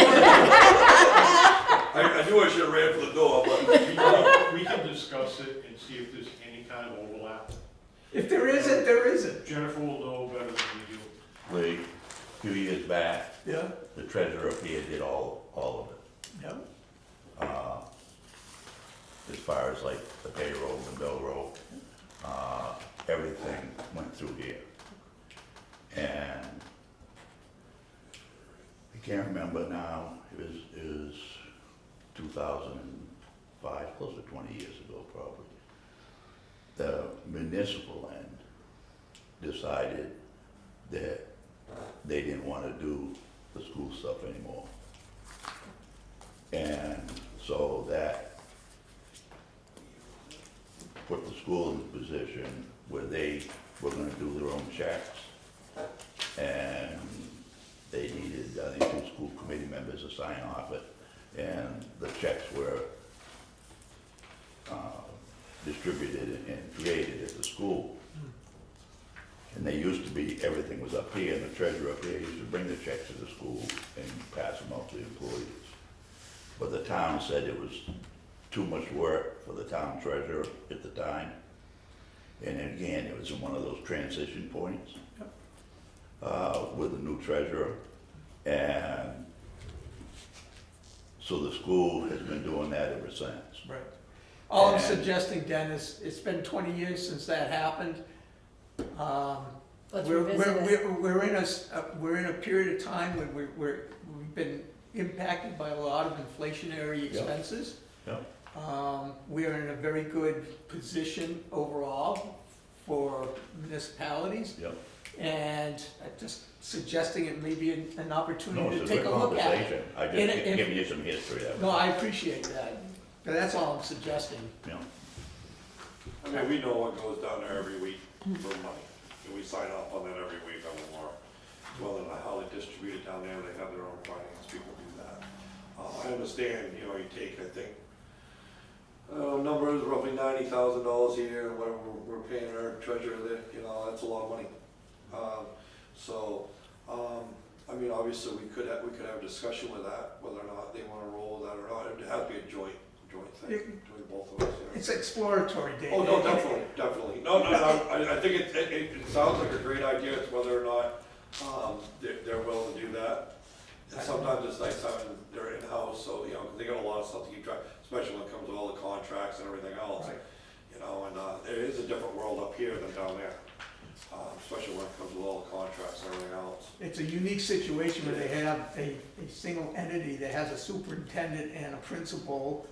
Speaker 8: I knew I should have ran for the door, but
Speaker 9: We can discuss it and see if there's any kind of overlap.
Speaker 5: If there isn't, there isn't.
Speaker 9: Jennifer will know better than we do.
Speaker 4: Lee, a few years back,
Speaker 5: Yeah,
Speaker 4: the treasurer up here did all of it.
Speaker 5: yeah.
Speaker 4: As far as like the payroll, the bill roll, everything went through here. And I can't remember now, it was 2005, close to 20 years ago probably. The municipal end decided that they didn't want to do the school stuff anymore. And so that put the school in a position where they were gonna do their own checks. And they needed, I think, 2 school committee members to sign off it. And the checks were distributed and created at the school. And they used to be, everything was up here, and the treasurer up here used to bring the checks to the school and pass them out to the employees. But the town said it was too much work for the town treasurer at the time. And again, it was in one of those transition points with the new treasurer. And so the school has been doing that ever since.
Speaker 5: Right. All I'm
Speaker 4: And-
Speaker 5: suggesting, Dennis, it's been 20 years since that happened.
Speaker 1: Let's
Speaker 5: We're
Speaker 1: revisit it.
Speaker 5: we're in a period of time when we've been impacted by a lot of inflationary expenses.
Speaker 4: Yep.
Speaker 5: We are in a very good position overall for municipalities.
Speaker 4: Yep.
Speaker 5: And I'm just suggesting it may be an
Speaker 4: No,
Speaker 5: opportunity to
Speaker 4: it's a
Speaker 5: take
Speaker 4: good
Speaker 5: a look at it.
Speaker 4: conversation. I
Speaker 5: And
Speaker 4: just
Speaker 5: if-
Speaker 4: giving you some history of it.
Speaker 5: No, I appreciate that. But that's all I'm suggesting.
Speaker 4: You know.
Speaker 8: I mean, we know what goes down there every week for money, and we sign off on that every week on the warrant. Well, and how they distribute it down there, they have their own finance people do that. I understand, you know, you take, I think, numbers roughly $90,000 a year, whatever we're paying our treasurer there, you know, that's a lot of money. I mean, obviously, we could have a discussion with that, whether or not they wanna roll with that or not, it'd have to be a joint thing between both of us, you know.
Speaker 5: It's exploratory, Dave.
Speaker 8: Oh, no, definitely. No, I think it sounds like a great idea, it's whether or not, they're willing to do that. And sometimes it's nice having, they're in-house, so, you know, 'cause they got a lot of stuff to keep track, especially when it comes to all the contracts and everything else.
Speaker 5: Right.
Speaker 8: You know, and, it is a different world up here than down there, especially when it comes to all the contracts and everything else.
Speaker 5: It's a unique situation where they have a single entity that has a superintendent and a principal,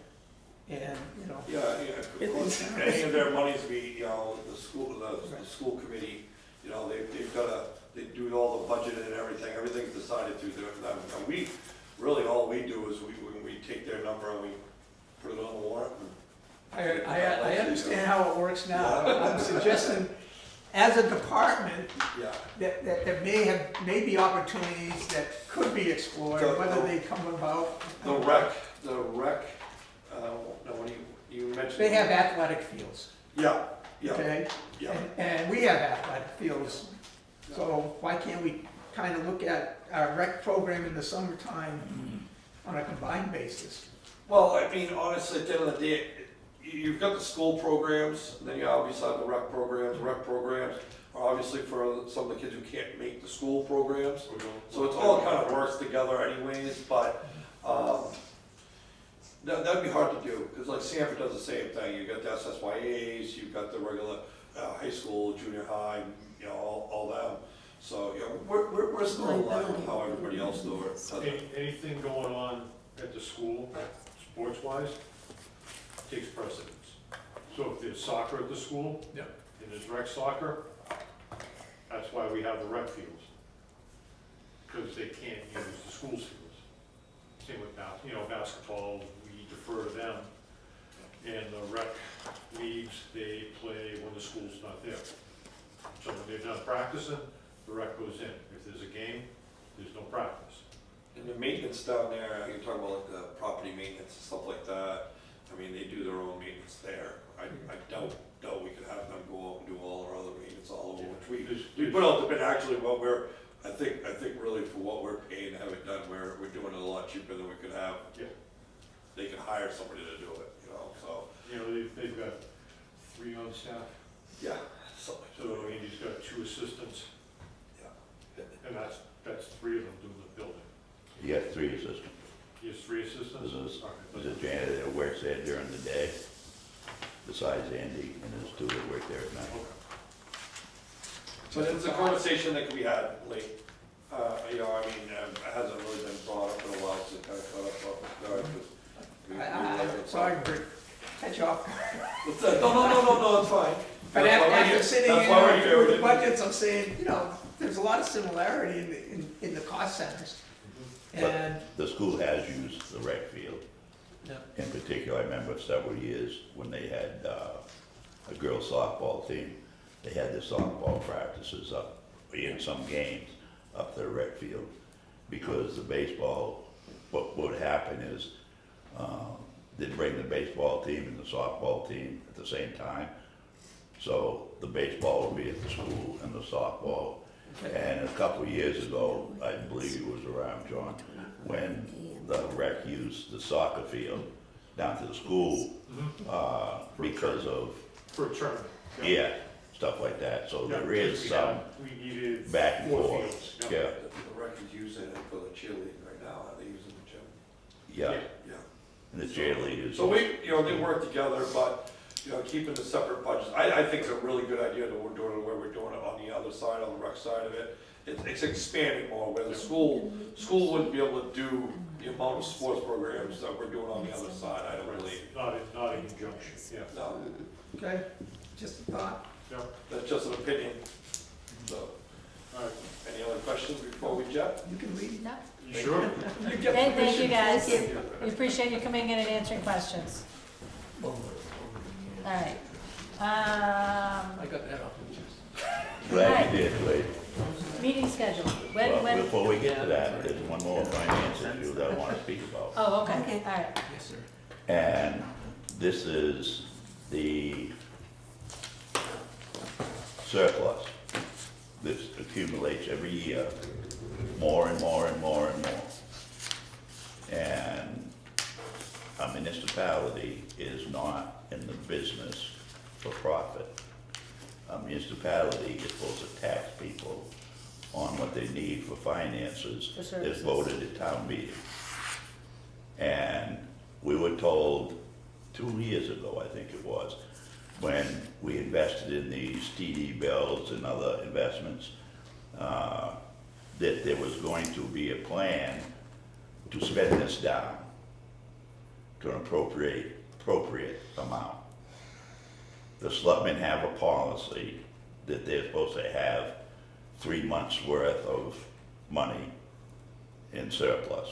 Speaker 5: and, you know.
Speaker 8: Yeah, of course, any of their monies be, you know, the school committee, you know, they've gotta, they do all the budget and everything's decided through them. And we, really, all we do is when we take their number and we put it on the warrant.
Speaker 5: I understand how it works now. I'm suggesting, as a department,
Speaker 8: Yeah,
Speaker 5: that there may be opportunities that could be explored, whether they come about.
Speaker 8: the rec, no, when you mentioned.
Speaker 5: They have athletic fields,
Speaker 8: Yeah,
Speaker 5: okay?
Speaker 8: yeah.
Speaker 5: And we have athletic fields, so why can't we kind of look at our rec program in the summertime on a combined basis?
Speaker 8: Well, I mean, honestly, at the end of the day, you've got the school programs, and then you obviously have the rec programs. Rec programs are obviously for some of the kids who can't make the school programs. So it's all kind of works together anyways, but, that'd be hard to do, because like Sanford does the same thing. You've got the SSYA's, you've got the regular, high school, junior high, you know, all them. So, you know, we're still in line with how everybody else does it.
Speaker 9: Anything going on at the school, sports-wise, takes precedence. So if there's soccer at the school,
Speaker 5: Yep.
Speaker 9: and there's rec soccer, that's why we have the rec fields. Because they can't use the school's fields. Same with basketball, we defer to them. and the rec leagues, they play when the school's not there. So when they're done practicing, the rec goes in. If there's a game, there's no practice.
Speaker 8: And the maintenance down there, you're talking about like the property maintenance and stuff like that, I mean, they do their own maintenance there. I doubt we could have them go out and do all our other maintenance all over, which we put out the bid, actually, what we're, I think really for what we're paying to have it done, we're doing it a lot cheaper than we could have.
Speaker 9: Yeah.
Speaker 8: They could hire somebody to do it, you know, so,
Speaker 9: You know, they've got 3 on staff,
Speaker 8: yeah, something like
Speaker 9: so Andy's got 2 assistants,
Speaker 8: that.
Speaker 9: and that's 3 of them doing the building.
Speaker 4: You got 3 assistants.
Speaker 9: He has 3 assistants?
Speaker 4: There's
Speaker 9: All right,
Speaker 4: a janitor that works there during the day, besides Andy, and there's 2 that work there at night.
Speaker 9: Okay.
Speaker 8: So it's a conversation that can be had late, you know, I mean, it hasn't really been brought up in a while, so it kind of caught up with,
Speaker 5: Sorry to catch you off.
Speaker 8: No, it's fine.
Speaker 5: But
Speaker 8: That's why we're
Speaker 5: after
Speaker 8: here.
Speaker 5: sitting
Speaker 8: That's why we're here.
Speaker 5: with the budgets, I'm saying, you know, there's a lot of similarity in the cost centers. And,
Speaker 4: The school has used the rec field.
Speaker 5: Yeah.
Speaker 4: In particular, I remember several years when they had a girls softball team, they had the softball practices up, in some games, up the rec field. Because the baseball, what would happen is, they'd bring the baseball team and the softball team at the same time. So the baseball would be at the school and the softball. And a couple of years ago, I believe it was around, John, when the rec used the soccer field down to the school, because of,
Speaker 9: For a tournament.
Speaker 4: yeah, stuff like that. So
Speaker 9: Yeah,
Speaker 4: there is
Speaker 9: we
Speaker 4: some
Speaker 9: had- We needed
Speaker 4: back and
Speaker 9: 4
Speaker 4: forth.
Speaker 9: fields.
Speaker 4: Yeah,
Speaker 8: The rec is using it for the cheerleading right now, are they using the gym?
Speaker 4: yeah,
Speaker 8: Yeah.
Speaker 4: and the cheerleaders.
Speaker 8: So we, you know, they work together, but, you know, keeping the separate budgets, I think it's a really good idea that we're doing it where we're doing it on the other side, on the rec side of it. It's expanding more, where the school wouldn't be able to do the amount of sports programs that we're doing on the other side, I don't believe.
Speaker 9: Not in conjunction, yeah.
Speaker 8: No,
Speaker 5: okay, just a thought.
Speaker 9: Yeah,
Speaker 8: that's just an opinion. So,
Speaker 9: all right.
Speaker 8: any other questions before we jet?
Speaker 5: You can leave.
Speaker 1: No?
Speaker 9: You sure?
Speaker 5: You get
Speaker 1: Thank you,
Speaker 5: permission.
Speaker 1: guys.
Speaker 2: Thank you.
Speaker 1: We appreciate you coming in and answering questions. All right.
Speaker 5: I got that off the chest.
Speaker 4: Glad you did, Wade.
Speaker 1: Meeting schedule.
Speaker 4: Well,
Speaker 1: When?
Speaker 4: before we get to that, there's one more finance issue that I want to speak about.
Speaker 1: Oh, okay,
Speaker 2: Okay.
Speaker 1: all right.
Speaker 5: Yes, sir.
Speaker 4: And this is the surplus. This accumulates every year, more and more and more and more. And a municipality is not in the business for profit. A municipality is supposed to tax people on what they need for finances
Speaker 1: For
Speaker 4: that's
Speaker 1: services.
Speaker 4: voted at town meeting. And we were told 2 years ago, I think it was, when we invested in these TD bills and other investments, that there was going to be a plan to spend this down to an appropriate amount. The selectmen have a policy that they're supposed to have 3 months' worth of money in surplus.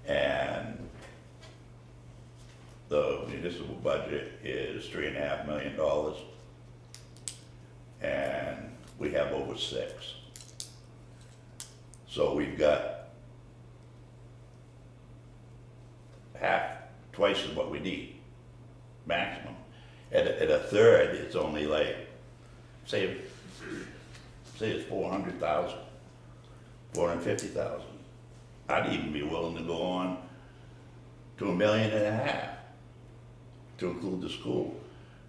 Speaker 4: And the municipal budget is $3.5 million. And we have over 6. So we've got twice as what we need, maximum. At a third, it's only like, say it's 400,000, 450,000. I'd even be willing to go on to $1.5 million to include the school.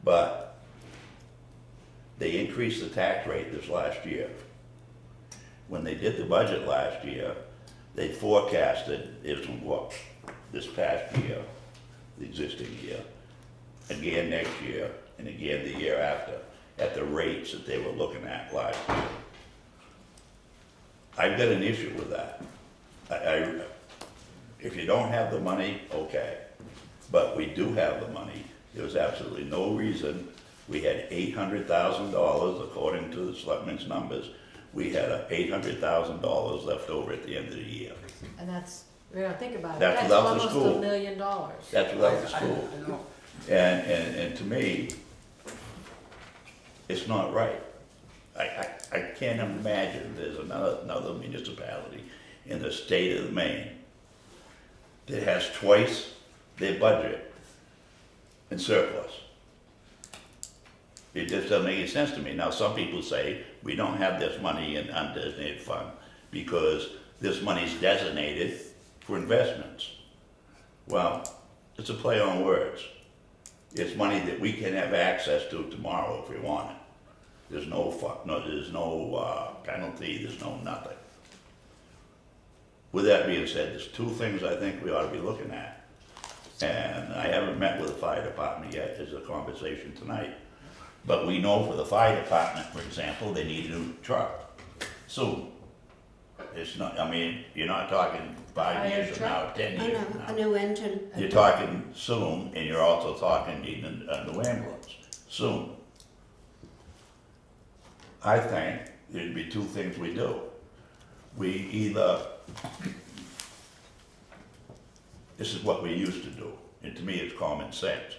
Speaker 4: But they increased the tax rate this last year. When they did the budget last year, they forecasted it was what, this past year, the existing year, again next year, and again the year after, at the rates that they were looking at last year. I've got an issue with that. If you don't have the money, okay, but we do have the money. There was absolutely no reason. We had $800,000, according to the selectmen's numbers. We had $800,000 left over at the end of the year.
Speaker 1: And that's
Speaker 2: Yeah, think about it.
Speaker 4: That's without the school.
Speaker 2: Almost $1 million.
Speaker 4: That's without the school.
Speaker 5: I know.
Speaker 4: And to me, it's not right. I can't imagine there's another municipality in the state of Maine that has twice their budget in surplus. It just doesn't make any sense to me. Now, some people say we don't have this money in undesignated fund because this money is designated for investments. Well, it's a play on words. It's money that we can have access to tomorrow if we want it. There's no penalty, there's no nothing. With that being said, there's two things I think we ought to be looking at. And I haven't met with the fire department yet, there's a conversation tonight. But we know for the fire department, for example, they need a new truck soon. It's not, I mean, you're not talking 5 years from now, 10
Speaker 2: I
Speaker 4: years
Speaker 2: know,
Speaker 4: from
Speaker 2: a
Speaker 4: now.
Speaker 2: new engine.
Speaker 4: You're talking soon, and you're also talking needing a new ambulance, soon. I think there'd be two things we do. We either, this is what we used to do, and to me it's common sense.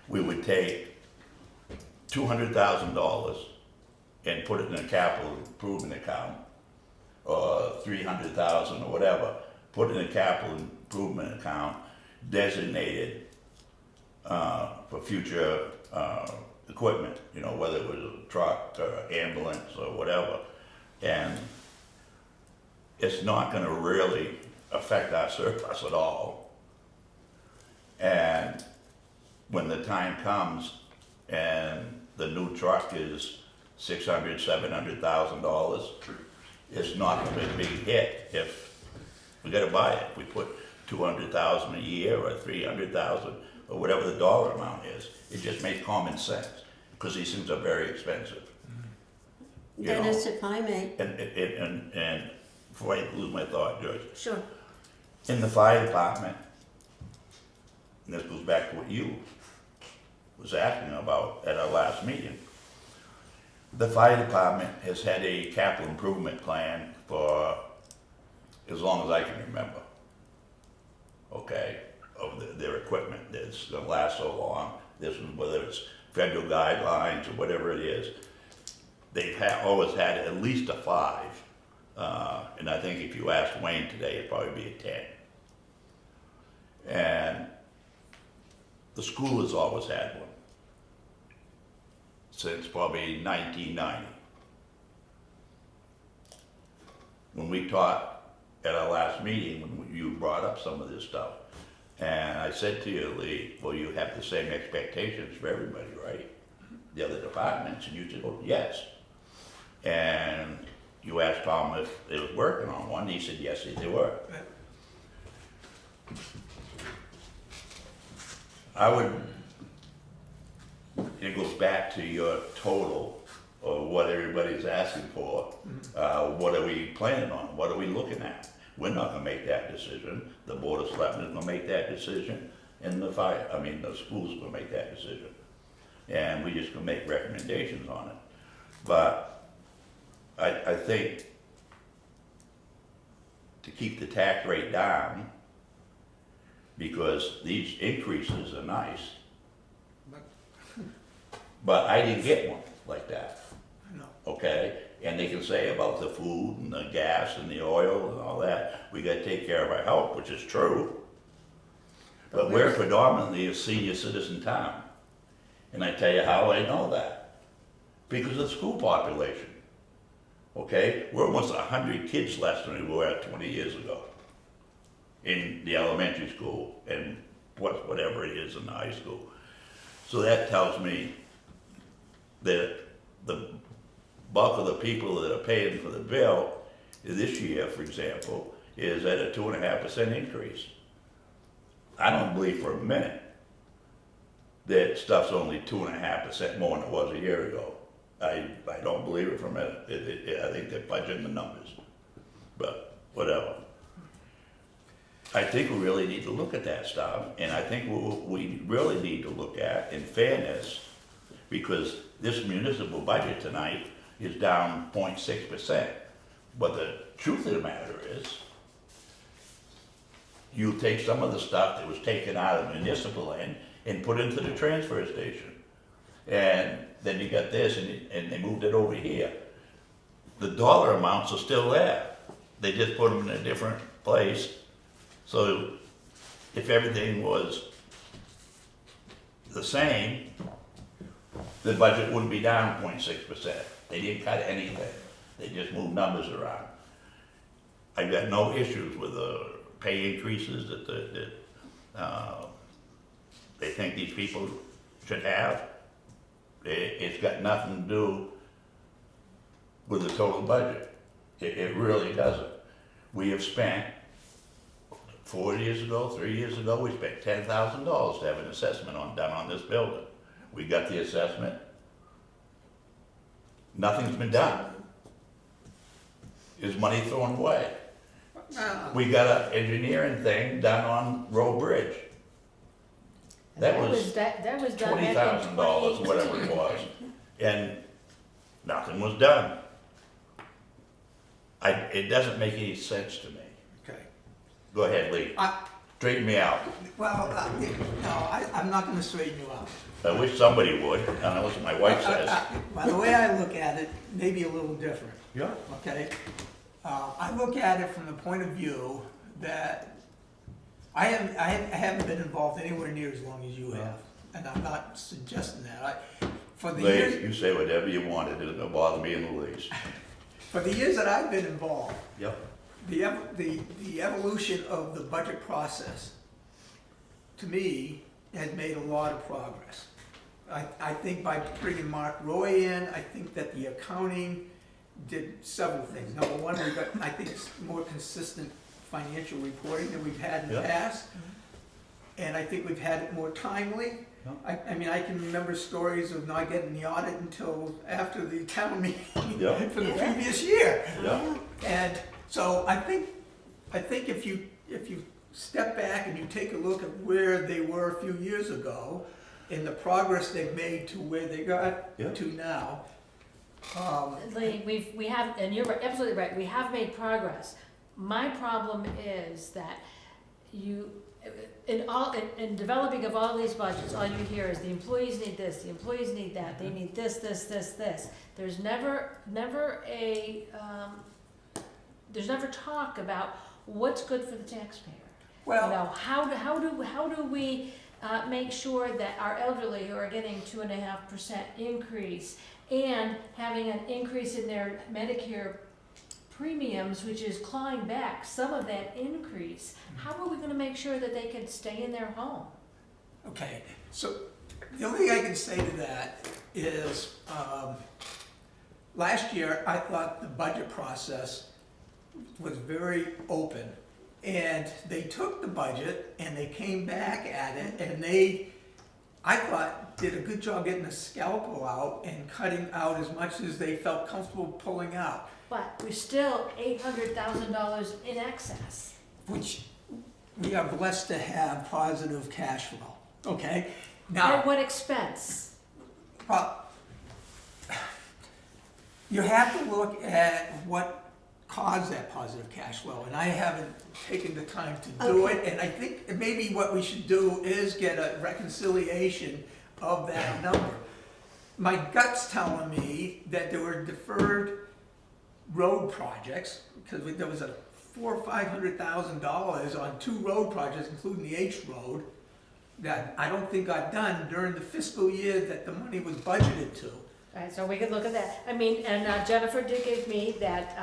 Speaker 4: We would take $200,000 and put it in a capital improvement account, or $300,000 or whatever, put it in a capital improvement account designated for future equipment, you know, whether it was a truck or ambulance or whatever. And it's not gonna really affect our surplus at all. And when the time comes and the new truck is $600,000, $700,000, it's not gonna be a big hit if we gotta buy it. We put $200,000 a year or $300,000 or whatever the dollar amount is. It just makes common sense, because these things are very expensive. You know?
Speaker 2: Dennis, if I may,
Speaker 4: And before I lose my thought, George,
Speaker 2: sure.
Speaker 4: in the fire department, and this goes back to what you was asking about at our last meeting, the fire department has had a capital improvement plan for as long as I can remember, okay, of their equipment that's gonna last so long. This is whether it's federal guidelines or whatever it is. They've always had at least a 5, and I think if you asked Wayne today, it'd probably be a 10. And the school has always had one since probably 1990. When we talked at our last meeting, when you brought up some of this stuff, and I said to you, Lee, well, you have the same expectations for everybody, right? The other departments, and you said, oh, yes. And you asked Tom if they was working on one, he said, yes, they were. I would, it goes back to your total of what everybody's asking for. What are we planning on? What are we looking at? We're not gonna make that decision. The Board of Selectmen is gonna make that decision, and the school's gonna make that decision. And we just gonna make recommendations on it. But I think to keep the tax rate down, because these increases are nice, but I didn't get one like that,
Speaker 5: No.
Speaker 4: okay? And they can say about the food and the gas and the oil and all that, we gotta take care of our health, which is true. But we're predominantly a senior citizen town. And I tell you how I know that. Because of the school population. Okay, we're almost 100 kids less than we were 20 years ago in the elementary school and whatever it is in the high school. So that tells me that the bulk of the people that are paying for the bill this year, for example, is at a 2.5% increase. I don't believe for a minute that stuff's only 2.5% more than it was a year ago. I don't believe it for a minute. I think they're fudging the numbers, but whatever. I think we really need to look at that stuff, and I think what we really need to look at, in fairness, because this municipal budget tonight is down 0.6%. But the truth of the matter is, you take some of the stuff that was taken out of municipal land and put into the transfer station. And then you got this, and they moved it over here. The dollar amounts are still there. They just put them in a different place. So if everything was the same, the budget wouldn't be down 0.6%. They didn't cut anything. They just moved numbers around. I've got no issues with the pay increases that they think these people should have. It's got nothing to do with the total budget. It really doesn't. We have spent, 4 years ago, 3 years ago, we spent $10,000 to have an assessment done on this building. We got the assessment. Nothing's been done. Is money thrown away? We got an engineering thing done on Roe Bridge. That was
Speaker 1: That was done
Speaker 4: $20,000,
Speaker 1: back in 2018.
Speaker 4: whatever it was, and nothing was done. It doesn't make any sense to me.
Speaker 5: Okay.
Speaker 4: Go ahead, Lee. Straighten me out.
Speaker 5: Well, I'm not gonna straighten you out.
Speaker 4: I wish somebody would, and that's what my wife says.
Speaker 5: Well, the way I look at it, maybe a little different,
Speaker 4: Yeah.
Speaker 5: okay? I look at it from the point of view that I haven't been involved anywhere near as long as you have, and I'm not suggesting that. For the
Speaker 4: Lee,
Speaker 5: years,
Speaker 4: you say whatever you want, it doesn't bother me in the least.
Speaker 5: for the years that I've been involved,
Speaker 4: Yep.
Speaker 5: the evolution of the budget process, to me, has made a lot of progress. I think by bringing Mark Roy in, I think that the accounting did several things. Number one, we got, I think, more consistent financial reporting than we've had in the
Speaker 4: Yeah.
Speaker 5: past. And I think we've had it more timely.
Speaker 4: Yeah.
Speaker 5: I mean, I can remember stories of not getting the audit until after the town meeting
Speaker 4: Yeah.
Speaker 5: for the previous year.
Speaker 4: Yeah.
Speaker 5: And so I think if you step back and you take a look at where they were a few years ago and the progress they've made to where they got
Speaker 4: Yeah.
Speaker 5: to now,
Speaker 1: Lee, we have, and you're absolutely right, we have made progress. My problem is that in developing of all these budgets, all you hear is the employees need this, the employees need that, they need this. There's never talk about what's good for the taxpayer.
Speaker 5: well,
Speaker 1: You know, how do we make sure that our elderly who are getting 2.5% increase and having an increase in their Medicare premiums, which is clawing back some of that increase, how are we gonna make sure that they can stay in their home?
Speaker 5: okay, so the only thing I can say to that is, last year, I thought the budget process was very open. And they took the budget and they came back at it and I thought, did a good job getting a scalpel out and cutting out as much as they felt comfortable pulling out,
Speaker 1: But we're still $800,000 in excess.
Speaker 5: which we are blessed to have positive cash flow, okay?
Speaker 1: At
Speaker 5: Now,
Speaker 1: what expense?
Speaker 5: well, you have to look at what caused that positive cash flow, and I haven't taken the time to do it, and I think maybe what we should do is get a reconciliation of that number. My gut's telling me that there were deferred road projects, because there was a $400,000 or $500,000 on 2 road projects, including the H Road, that I don't think got done during the fiscal year that the money was budgeted to.
Speaker 1: Right, so we could look at that. I mean, and Jennifer did give me that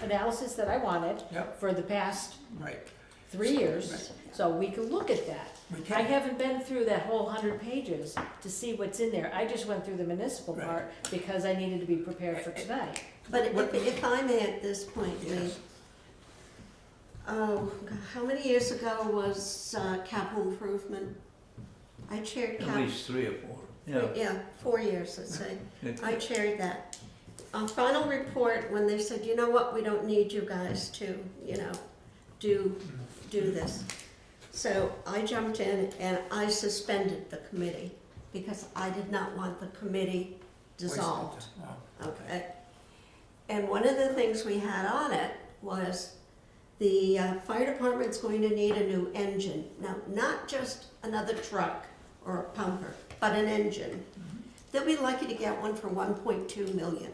Speaker 1: analysis that I wanted
Speaker 5: Yep.
Speaker 1: for the past
Speaker 5: Right.
Speaker 1: 3 years,
Speaker 5: Right.
Speaker 1: so we could look at that.
Speaker 5: We
Speaker 1: I
Speaker 5: can.
Speaker 1: haven't been through that whole 100 pages to see what's in there. I just went through the municipal
Speaker 5: Right.
Speaker 1: part because I needed to be prepared for tonight.
Speaker 2: But
Speaker 5: What-
Speaker 2: if I may at this point, Lee,
Speaker 5: Yes.
Speaker 2: how many years ago was capital improvement? I chaired
Speaker 7: At
Speaker 2: capital.
Speaker 7: least 3 or 4.
Speaker 2: Yeah, 4 years, let's say.
Speaker 7: It-
Speaker 2: I chaired that. Final report, when they said, you know what, we don't need you guys to, do this. So I jumped in and I suspended the committee because I did not want the committee dissolved.
Speaker 5: Wow.
Speaker 2: Okay. And one of the things we had on it was The fire department's going to need a new engine. Now, not just another truck or a pumper, but an engine. They'll be lucky to get one for 1.2 million.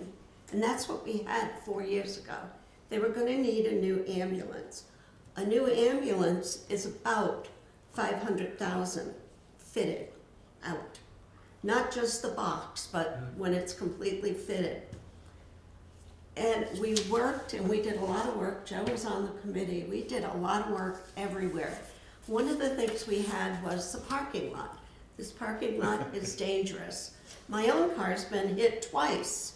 Speaker 2: And that's what we had 4 years ago. They were gonna need a new ambulance. A new ambulance is about 500,000 fitted out. Not just the box, but when it's completely fitted. And we worked, and we did a lot of work. Joe was on the committee. We did a lot of work everywhere. One of the things we had was the parking lot. This parking lot is dangerous. My own car's been hit twice.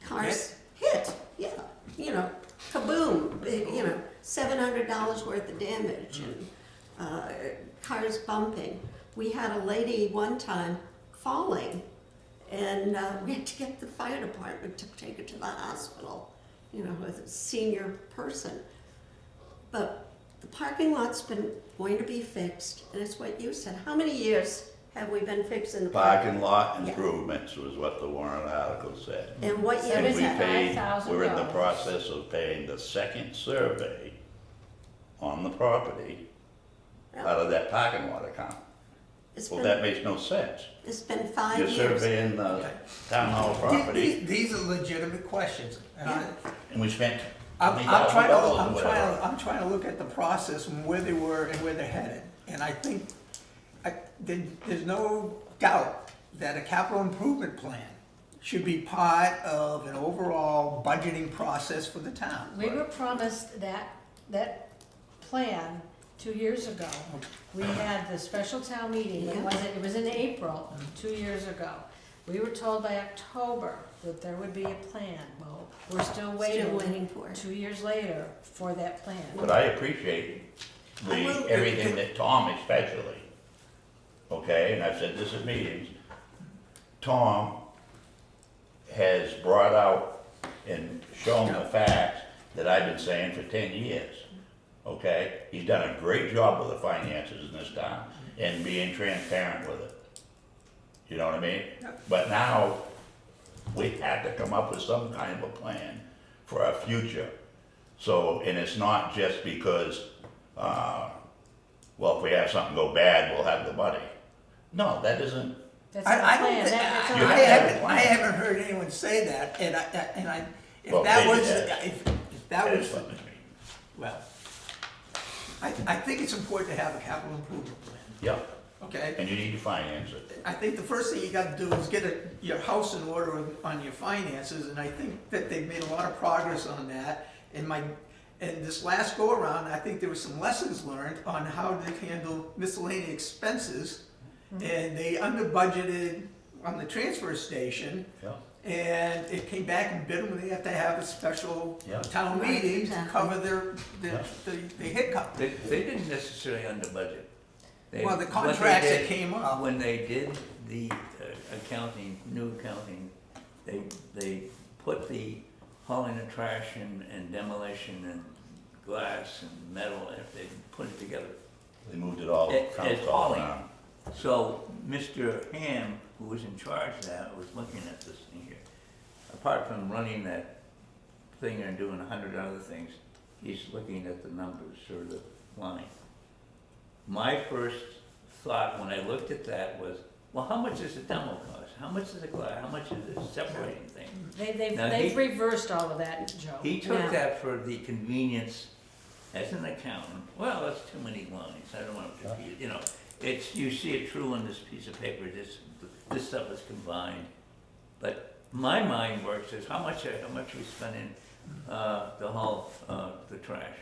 Speaker 2: Cars hit, yeah, you know, kaboom, you know, $700 worth of damage and cars bumping. We had a lady one time falling, and we had to get the fire department to take her to the hospital, you know, with a senior person. But the parking lot's been going to be fixed, and it's what you said. How many years have we been fixing the
Speaker 4: Parking lot
Speaker 2: Yeah.
Speaker 4: improvements was what the warrant article said.
Speaker 2: And what year
Speaker 4: And
Speaker 2: is
Speaker 4: we
Speaker 2: that?
Speaker 4: paid, we're in the
Speaker 1: $75,000.
Speaker 4: process of paying the second survey on the property out of that parking lot account.
Speaker 2: It's
Speaker 4: Well,
Speaker 2: been,
Speaker 4: that makes no sense.
Speaker 2: it's been 5
Speaker 4: You're
Speaker 2: years.
Speaker 4: surveying the
Speaker 5: Okay.
Speaker 4: town hall property,
Speaker 5: These are legitimate questions, and
Speaker 4: and we spent
Speaker 5: I'm
Speaker 4: $20,000
Speaker 5: trying
Speaker 4: or whatever.
Speaker 5: I'm trying to look at the process and where they were and where they're headed. And I think, there's no doubt that a capital improvement plan should be part of an overall budgeting process for the town.
Speaker 1: We were promised that plan 2 years ago. We had the special town meeting, it was in April, 2 years ago. We were told by October that there would be a plan. Well, we're still
Speaker 2: Waiting
Speaker 1: waiting
Speaker 2: for it.
Speaker 1: 2 years later for that plan.
Speaker 4: But I appreciate
Speaker 2: I will-
Speaker 4: everything that Tom especially, okay, and I've said this at meetings, Tom has brought out and shown the facts that I've been saying for 10 years, okay? He's done a great job with the finances in this town and being transparent with it. You know what I mean? But now, we had to come up with some kind of a plan for our future. So, and it's not just because, well, if we have something go bad, we'll have the money. No, that isn't,
Speaker 1: That's not a
Speaker 5: I don't
Speaker 1: plan.
Speaker 5: think,
Speaker 1: That's
Speaker 4: You
Speaker 1: not a
Speaker 4: have to have a
Speaker 1: plan.
Speaker 5: I haven't heard anyone say that, and if
Speaker 4: Well,
Speaker 5: that
Speaker 4: maybe
Speaker 5: was,
Speaker 4: that-
Speaker 5: if that
Speaker 4: that's
Speaker 5: was,
Speaker 4: something.
Speaker 5: well, I think it's important to have a capital improvement plan,
Speaker 4: Yep,
Speaker 5: okay?
Speaker 4: and you need to finance it.
Speaker 5: I think the first thing you gotta do is get your house in order on your finances, and I think that they've made a lot of progress on that. And this last go around, I think there were some lessons learned on how to handle miscellaneous expenses. And they under budgeted on the transfer station,
Speaker 4: Yeah.
Speaker 5: and it came back and bit them, and they have to have a special
Speaker 4: Yeah.
Speaker 5: town
Speaker 2: Right,
Speaker 5: meeting to
Speaker 2: exactly.
Speaker 5: cover the hiccup.
Speaker 7: They didn't necessarily under budget.
Speaker 5: Well, the
Speaker 7: what they
Speaker 5: contracts that
Speaker 7: did
Speaker 5: came up.
Speaker 7: When they did the accounting, new accounting, they put the hauling of trash and demolition and glass and metal, and they put it together.
Speaker 4: They moved it all,
Speaker 7: It-
Speaker 4: counts
Speaker 7: it's
Speaker 4: all
Speaker 7: hauling.
Speaker 4: around.
Speaker 7: So Mr. Ham, who was in charge of that, was looking at this thing here. Apart from running that thing and doing 100 other things, he's looking at the numbers or the line. My first thought when I looked at that was, well, how much does a demo cost? How much is a glass? How much is a separating thing? Now,
Speaker 1: They've reversed all of that, Joe.
Speaker 7: He took
Speaker 2: Yeah.
Speaker 7: that for the convenience as an accountant. Well, that's too many lines. I don't want to confuse, you know. It's, you see it true on this piece of paper, this stuff is combined. But my mind works is how much we spend in, to haul, the trash.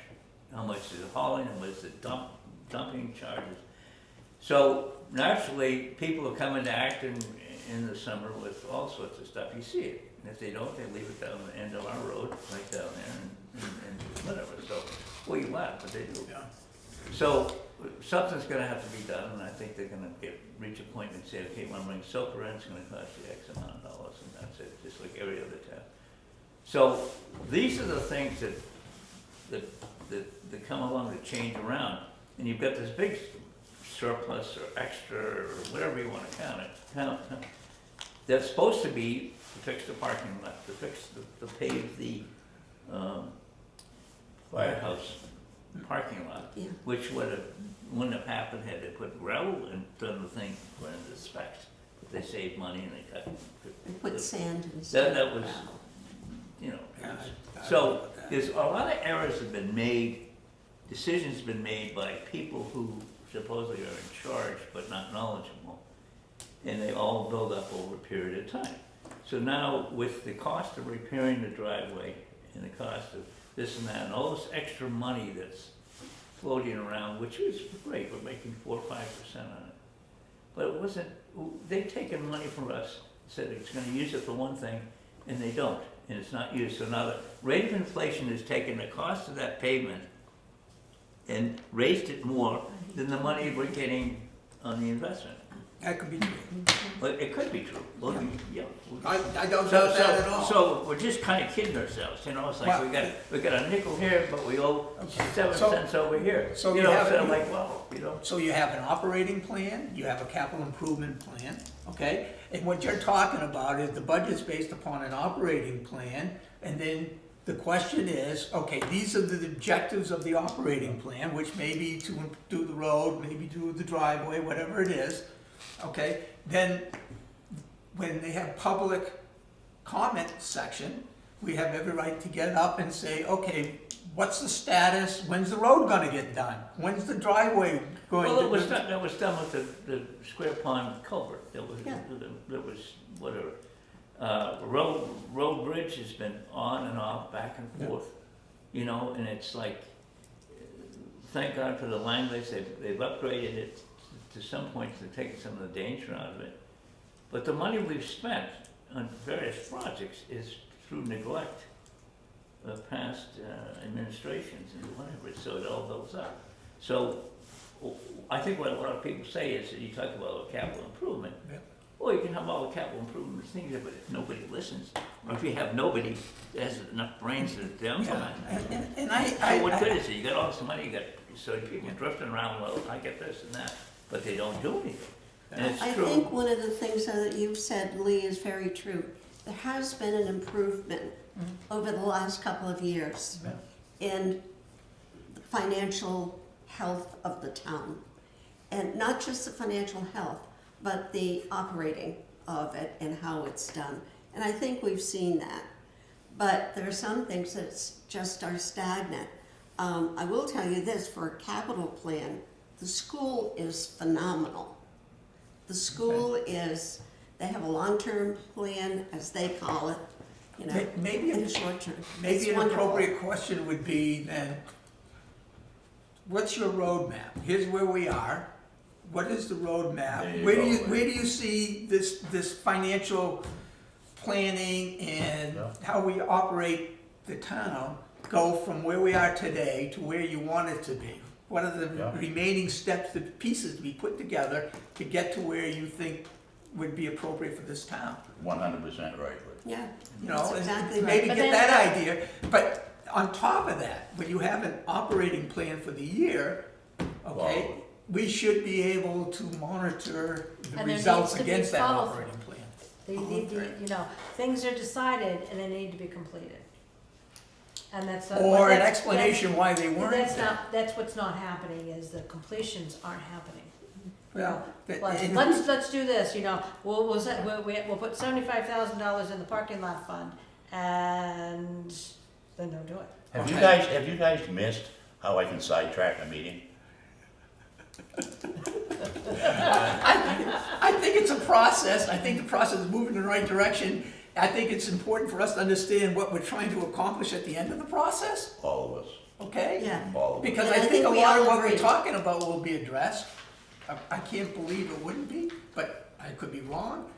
Speaker 7: How much is it hauling, how much is it dumping charges. So naturally, people are coming to Acton in the summer with all sorts of stuff. You see it. And if they don't, they leave it down the end of our road, right down there and whatever. So, well, you laugh, but they do.
Speaker 5: Yeah.
Speaker 7: So something's gonna have to be done, and I think they're gonna reach a point and say, okay, when we bring soap around, it's gonna cost you X amount of dollars, and that's it, just like every other town. So these are the things that come along to change around, and you've got this big surplus or extra, or whatever you wanna count it, that's supposed to be to fix the parking lot, to pave the firehouse parking lot,
Speaker 2: Yeah.
Speaker 7: which wouldn't have happened had they put gravel and done the thing according to the specs. They saved money and they cut.
Speaker 2: And put sand instead
Speaker 7: That
Speaker 2: of
Speaker 7: was,
Speaker 2: gravel.
Speaker 7: you know,
Speaker 5: Yeah, I don't know
Speaker 7: so
Speaker 5: about that.
Speaker 7: there's a lot of errors have been made, decisions been made by people who supposedly are in charge but not knowledgeable. And they all build up over a period of time. So now with the cost of repairing the driveway and the cost of this and that and all this extra money that's floating around, which is great, we're making 4 or 5% on it. But it wasn't, they've taken money from us, said it's gonna use it for one thing, and they don't, and it's not used. So now the rate of inflation has taken the cost of that pavement and raised it more than the money we're getting on the investment.
Speaker 5: That could be true.
Speaker 7: But it could be true. Well, yeah.
Speaker 5: I don't
Speaker 7: So,
Speaker 5: doubt that at all.
Speaker 7: so we're just kind of kidding ourselves, you know, it's like we got a nickel here, but we owe 7
Speaker 5: So-
Speaker 7: cents over here.
Speaker 5: so
Speaker 7: You
Speaker 5: you
Speaker 7: know,
Speaker 5: have-
Speaker 7: so I'm like, well, you know.
Speaker 5: So you have an operating plan, you have a capital improvement plan, okay? And what you're talking about is the budget's based upon an operating plan, and then the question is, okay, these are the objectives of the operating plan, which may be to do the road, maybe do the driveway, whatever it is, okay? Then, when they have public comment section, we have every right to get up and say, okay, what's the status, when's the road gonna get done? When's the driveway going to?
Speaker 7: Well, that was done with the Square Pond culvert,
Speaker 2: Yeah.
Speaker 7: there was, whatever. Road bridge has been on and off, back and forth, you know, and it's like, thank God for the Langleys, they've upgraded it to some points to take some of the danger out of it. But the money we've spent on various projects is through neglect of past administrations and whatever, so it all builds up. So I think what a lot of people say is that you talk about capital improvement.
Speaker 5: Yeah.
Speaker 7: Well, you can have all the capital improvements things, but if nobody listens, or if you have nobody that has enough brains to implement.
Speaker 5: And
Speaker 7: So what good is it? You got all this money, you got so people drifting around, well, I get this and that, but they don't do anything. And it's
Speaker 2: I
Speaker 7: true.
Speaker 2: think one of the things that you've said, Lee, is very true. There has been an improvement over the last couple of years in the financial health of the town. And not just the financial health, but the operating of it and how it's done. And I think we've seen that. But there are some things that just are stagnant. I will tell you this, for a capital plan, the school is phenomenal. The school is, they have a long-term plan, as they call it, you know,
Speaker 5: Maybe
Speaker 2: and
Speaker 5: a-
Speaker 2: a short-term.
Speaker 5: maybe
Speaker 2: It's
Speaker 5: an
Speaker 2: wonderful.
Speaker 5: appropriate question would be then, what's your roadmap? Here's where we are. What is the
Speaker 4: There
Speaker 5: roadmap?
Speaker 4: you
Speaker 5: Where do
Speaker 4: go.
Speaker 5: you see this financial planning and
Speaker 4: Yeah.
Speaker 5: how we operate the town go from where we are today to where you want it to be? What are the
Speaker 4: Yeah.
Speaker 5: remaining steps, the pieces to be put together to get to where you think would be appropriate for this town?
Speaker 4: 100% right, Rick.
Speaker 2: Yeah,
Speaker 5: You know,
Speaker 2: that's
Speaker 5: and
Speaker 2: exactly right.
Speaker 5: maybe
Speaker 1: But
Speaker 5: get
Speaker 1: then-
Speaker 5: that idea, but on top of that, when you have an operating plan for the year, okay,
Speaker 4: Well-
Speaker 5: we should be able to monitor the
Speaker 1: And there
Speaker 5: results
Speaker 1: needs to be
Speaker 5: against that
Speaker 1: follow-through.
Speaker 5: operating plan.
Speaker 1: You know, things are decided and they need to be completed. And that's.
Speaker 5: Or an
Speaker 1: that's-
Speaker 5: explanation why they
Speaker 1: that's-
Speaker 5: weren't.
Speaker 1: That's not, that's what's not happening, is the completions aren't happening.
Speaker 5: Well,
Speaker 1: Let's do this, you know, we'll put $75,000 in the parking lot fund, and then don't do it.
Speaker 4: Have you
Speaker 5: Okay.
Speaker 4: guys missed how I can sidetrack a meeting?
Speaker 5: I think it's a process, I think the process is moving in the right direction. I think it's important for us to understand what we're trying to accomplish at the end of the process,
Speaker 4: All of us,
Speaker 5: okay?
Speaker 2: Yeah.
Speaker 4: all of us.
Speaker 5: Because
Speaker 2: And
Speaker 5: I
Speaker 2: I
Speaker 5: think a
Speaker 2: think we
Speaker 5: lot of
Speaker 2: all
Speaker 5: what we're
Speaker 2: agree.
Speaker 5: talking about will be addressed. I can't believe it wouldn't be, but I could be wrong.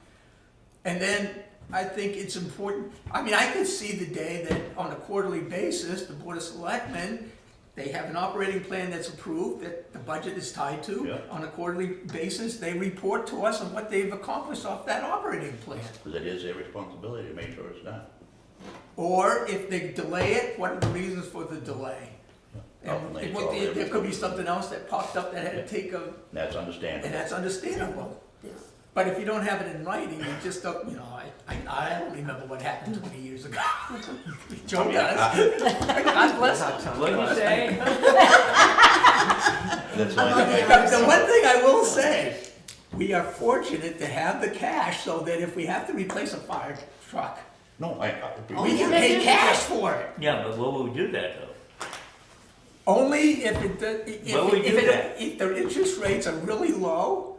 Speaker 5: And then I think it's important, I mean, I could see the day that on a quarterly basis, the Board of Selectmen, they have an operating plan that's approved, that the budget is tied to.
Speaker 4: Yeah.
Speaker 5: On a quarterly basis, they report to us on what they've accomplished off that operating plan.
Speaker 4: Because it is their responsibility to make sure it's done.
Speaker 5: Or if they delay it, what are the reasons for the delay?
Speaker 4: Often
Speaker 5: And
Speaker 4: it's all their
Speaker 5: there could be something else that popped up that had to take a,
Speaker 4: That's
Speaker 5: and
Speaker 4: understandable.
Speaker 5: that's understandable.
Speaker 2: Yeah.
Speaker 5: But if you don't have it in writing, you just don't, you know, I don't remember what happened 20 years years ago. Joe does. God bless him.
Speaker 7: What'd you say?
Speaker 4: That's why
Speaker 5: The one thing I will say, we are fortunate to have the cash so that if we have to replace a fire truck,
Speaker 4: no,
Speaker 5: we can pay cash for it.
Speaker 7: Yeah, but what would we do that though?
Speaker 5: Only if it, if,
Speaker 7: Well, we do that.
Speaker 5: if the interest rates are really low,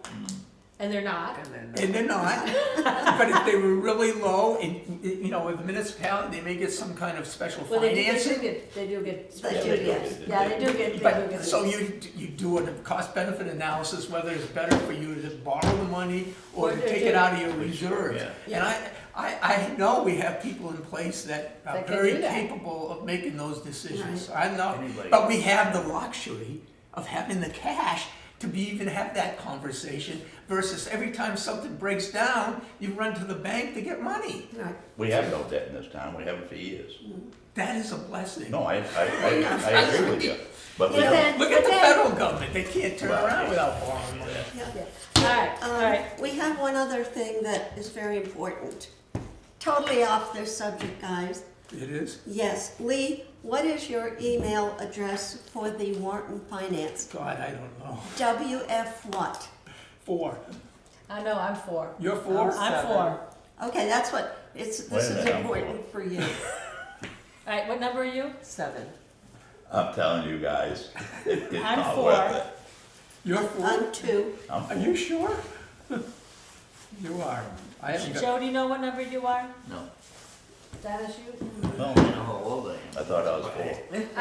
Speaker 1: And they're not.
Speaker 5: and they're not, but if they were really low, and, you know, with the municipality, they may get some kind of special
Speaker 1: Well, they do
Speaker 5: financing.
Speaker 1: get, they do get,
Speaker 2: They
Speaker 4: Yeah,
Speaker 2: do,
Speaker 4: they do.
Speaker 2: yes.
Speaker 1: yeah, they do get.
Speaker 5: But, so you do a cost-benefit analysis, whether it's better for you to borrow the money or to take it out of your reserves.
Speaker 7: Yeah.
Speaker 5: And I know we have people in place that are
Speaker 1: That can
Speaker 5: very
Speaker 1: do that.
Speaker 5: capable of making those decisions.
Speaker 2: Right.
Speaker 5: I know,
Speaker 7: Anybody.
Speaker 5: but we have the luxury of having the cash to be, even have that conversation versus every time something breaks down, you run to the bank to get money.
Speaker 2: Right.
Speaker 4: we have no debt in this town, we haven't for years.
Speaker 5: That is a blessing.
Speaker 4: No, I agree with you, but we
Speaker 1: But
Speaker 4: don't.
Speaker 1: then-
Speaker 5: Look at the
Speaker 1: but then-
Speaker 5: federal government, they can't turn
Speaker 4: Well,
Speaker 5: around
Speaker 4: yeah.
Speaker 5: without borrowing money.
Speaker 2: Yeah.
Speaker 1: All right.
Speaker 2: We have one other thing that is very important. Totally off this subject, guys.
Speaker 5: It is?
Speaker 2: Yes, Lee, what is your email address for the Warrant Finance?
Speaker 5: God, I don't know.
Speaker 2: WF what?
Speaker 5: 4.
Speaker 1: I know, I'm for.
Speaker 5: You're 4?
Speaker 1: I'm for.
Speaker 2: Okay, that's what, this
Speaker 4: Wait a
Speaker 2: is
Speaker 4: minute, I'm
Speaker 2: important for you.
Speaker 1: All right, what number are you?
Speaker 3: 7.
Speaker 4: I'm telling you guys, it's
Speaker 1: I'm
Speaker 4: not
Speaker 1: for.
Speaker 4: worth it.
Speaker 5: You're 4?
Speaker 2: I'm 2.
Speaker 4: I'm
Speaker 5: Are
Speaker 4: for.
Speaker 5: you sure? You are. I haven't got,
Speaker 1: Joe, do you know what number you are?
Speaker 7: No,
Speaker 1: Dennis, you?
Speaker 4: No,
Speaker 7: I don't know how old I am.
Speaker 4: I thought I was for.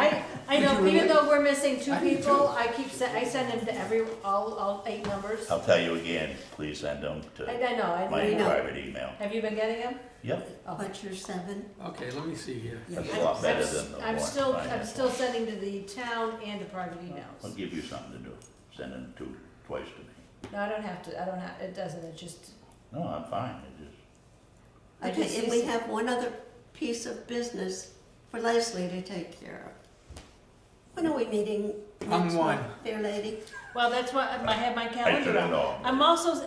Speaker 1: I know,
Speaker 5: you
Speaker 1: even
Speaker 5: really?
Speaker 1: though we're missing 2
Speaker 5: I do
Speaker 1: people,
Speaker 5: too.
Speaker 1: I send them to all 8 numbers.
Speaker 4: I'll tell you again, please send them to
Speaker 1: I know,
Speaker 4: my
Speaker 1: I know.
Speaker 4: private email.
Speaker 1: Have you been getting them?
Speaker 4: Yep,
Speaker 2: What's your 7?
Speaker 5: okay, let me see here.
Speaker 4: that's a lot better than the
Speaker 1: I'm
Speaker 4: warrant
Speaker 1: still
Speaker 4: finance.
Speaker 1: sending to the town and to private
Speaker 4: I'll
Speaker 1: emails.
Speaker 4: give you something to do, send them twice to me.
Speaker 1: No, I don't have to, it doesn't, it just,
Speaker 4: No, I'm fine, it just,
Speaker 1: I
Speaker 2: Okay,
Speaker 1: just
Speaker 2: and
Speaker 1: see
Speaker 2: we have one other piece of business for Leslie to take care of. When are we meeting
Speaker 5: I'm
Speaker 2: next
Speaker 5: one.
Speaker 2: month, dear lady?
Speaker 1: well, that's what, I have my
Speaker 4: I
Speaker 1: calendar
Speaker 4: should have
Speaker 1: on.
Speaker 4: known.
Speaker 1: I'm also,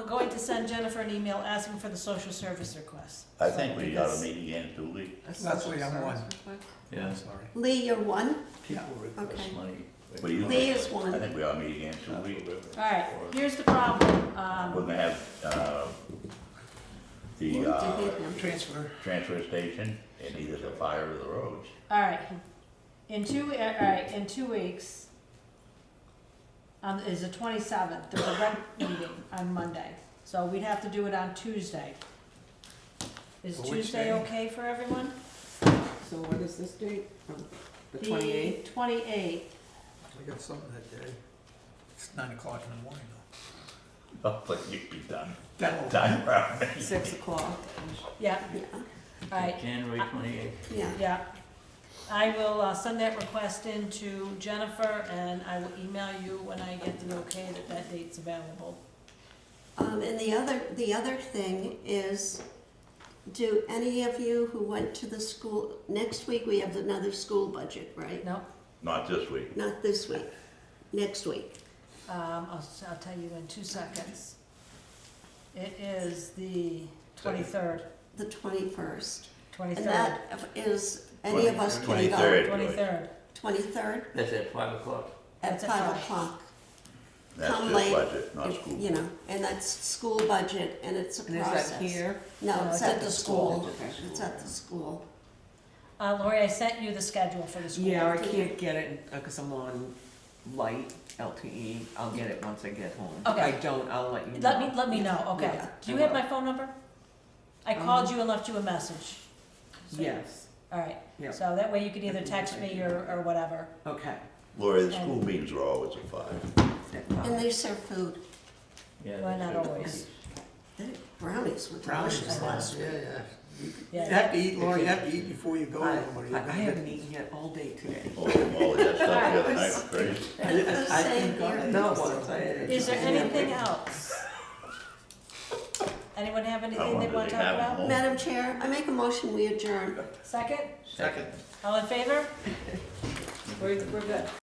Speaker 1: going to send Jennifer an email asking for the social service request.
Speaker 4: I think we got
Speaker 1: Because-
Speaker 4: to meet again in 2 weeks.
Speaker 5: Leslie, I'm 1.
Speaker 7: Yeah,
Speaker 5: I'm sorry.
Speaker 2: Lee, you're 1?
Speaker 7: people request
Speaker 2: Okay.
Speaker 7: money.
Speaker 4: What do you
Speaker 2: Lee
Speaker 4: think?
Speaker 2: is 1.
Speaker 4: I think we ought to meet again in 2 weeks.
Speaker 1: All right, here's the problem,
Speaker 4: We're gonna have, the,
Speaker 2: To hit him.
Speaker 5: Transfer.
Speaker 4: transfer station and either the fire or the roads.
Speaker 1: all right, in 2 weeks, is the 27th, there's a rent meeting on Monday, so we'd have to do it on Tuesday. Is
Speaker 5: For which
Speaker 1: Tuesday
Speaker 5: day?
Speaker 1: okay for everyone?
Speaker 3: So what is this date? The 28th?
Speaker 1: The 28th,
Speaker 5: I got something that day. It's 9 o'clock in the morning
Speaker 4: Oh, but you'd be done.
Speaker 5: though. That will,
Speaker 4: Time around me.
Speaker 3: 6 o'clock.
Speaker 1: yeah,
Speaker 2: Yeah,
Speaker 1: all right,
Speaker 7: January 28th.
Speaker 2: yeah.
Speaker 1: yeah. I will send that request in to Jennifer, and I will email you when I get the okay that that date's available.
Speaker 2: And the other thing is, do any of you who went to the school, next week we have another school budget, right?
Speaker 1: No,
Speaker 4: Not this week.
Speaker 2: Not this week, next week.
Speaker 1: I'll tell you in 2 seconds. It is the 23rd,
Speaker 2: The 21st. And
Speaker 1: 23rd,
Speaker 2: that is, any of us can go.
Speaker 4: 23rd.
Speaker 1: 23rd.
Speaker 2: 23rd
Speaker 7: That's at 5 o'clock.
Speaker 2: at
Speaker 1: That's at
Speaker 2: 5
Speaker 1: 5.
Speaker 2: o'clock.
Speaker 4: That's
Speaker 2: Come
Speaker 4: just
Speaker 2: late,
Speaker 4: budget, not
Speaker 2: If-
Speaker 4: school.
Speaker 2: You know, and that's school budget, and it's a
Speaker 3: And is
Speaker 2: process.
Speaker 3: that here?
Speaker 2: No, it's at the school.
Speaker 3: Okay.
Speaker 2: It's at the school.
Speaker 1: Lori, I sent you the schedule for the school.
Speaker 3: Yeah, I can't get it because I'm on light LTE. I'll get it once I get home. If
Speaker 1: Okay.
Speaker 3: I don't, I'll let you know.
Speaker 1: Let me know, okay.
Speaker 2: Yeah.
Speaker 1: Do you have my phone number? I called you and left you a message. So-
Speaker 3: Yes,
Speaker 1: All right,
Speaker 3: yeah,
Speaker 1: so that way you can either text me or whatever.
Speaker 3: okay.
Speaker 4: Lori, the school meetings are always at 5.
Speaker 2: And they serve food.
Speaker 7: Yeah,
Speaker 1: Why not
Speaker 7: that's it.
Speaker 1: always?
Speaker 2: They- Brownies were
Speaker 5: brownies,
Speaker 2: delicious last week.
Speaker 5: yeah, yeah. You
Speaker 1: Yeah.
Speaker 5: have to eat, Lori, you have to eat before you go.
Speaker 3: I,
Speaker 5: or you're
Speaker 3: I
Speaker 5: gonna
Speaker 3: haven't
Speaker 5: get-
Speaker 3: eaten yet all day today.
Speaker 4: Oh, all that stuff the other night was crazy.
Speaker 2: The same here.
Speaker 3: No, once I.
Speaker 1: Is there anything else? Anyone have anything they want to talk about?
Speaker 4: home.
Speaker 2: Madam Chair, I make a motion, we adjourn.
Speaker 1: Second?
Speaker 4: Second.
Speaker 1: All in favor? We're good.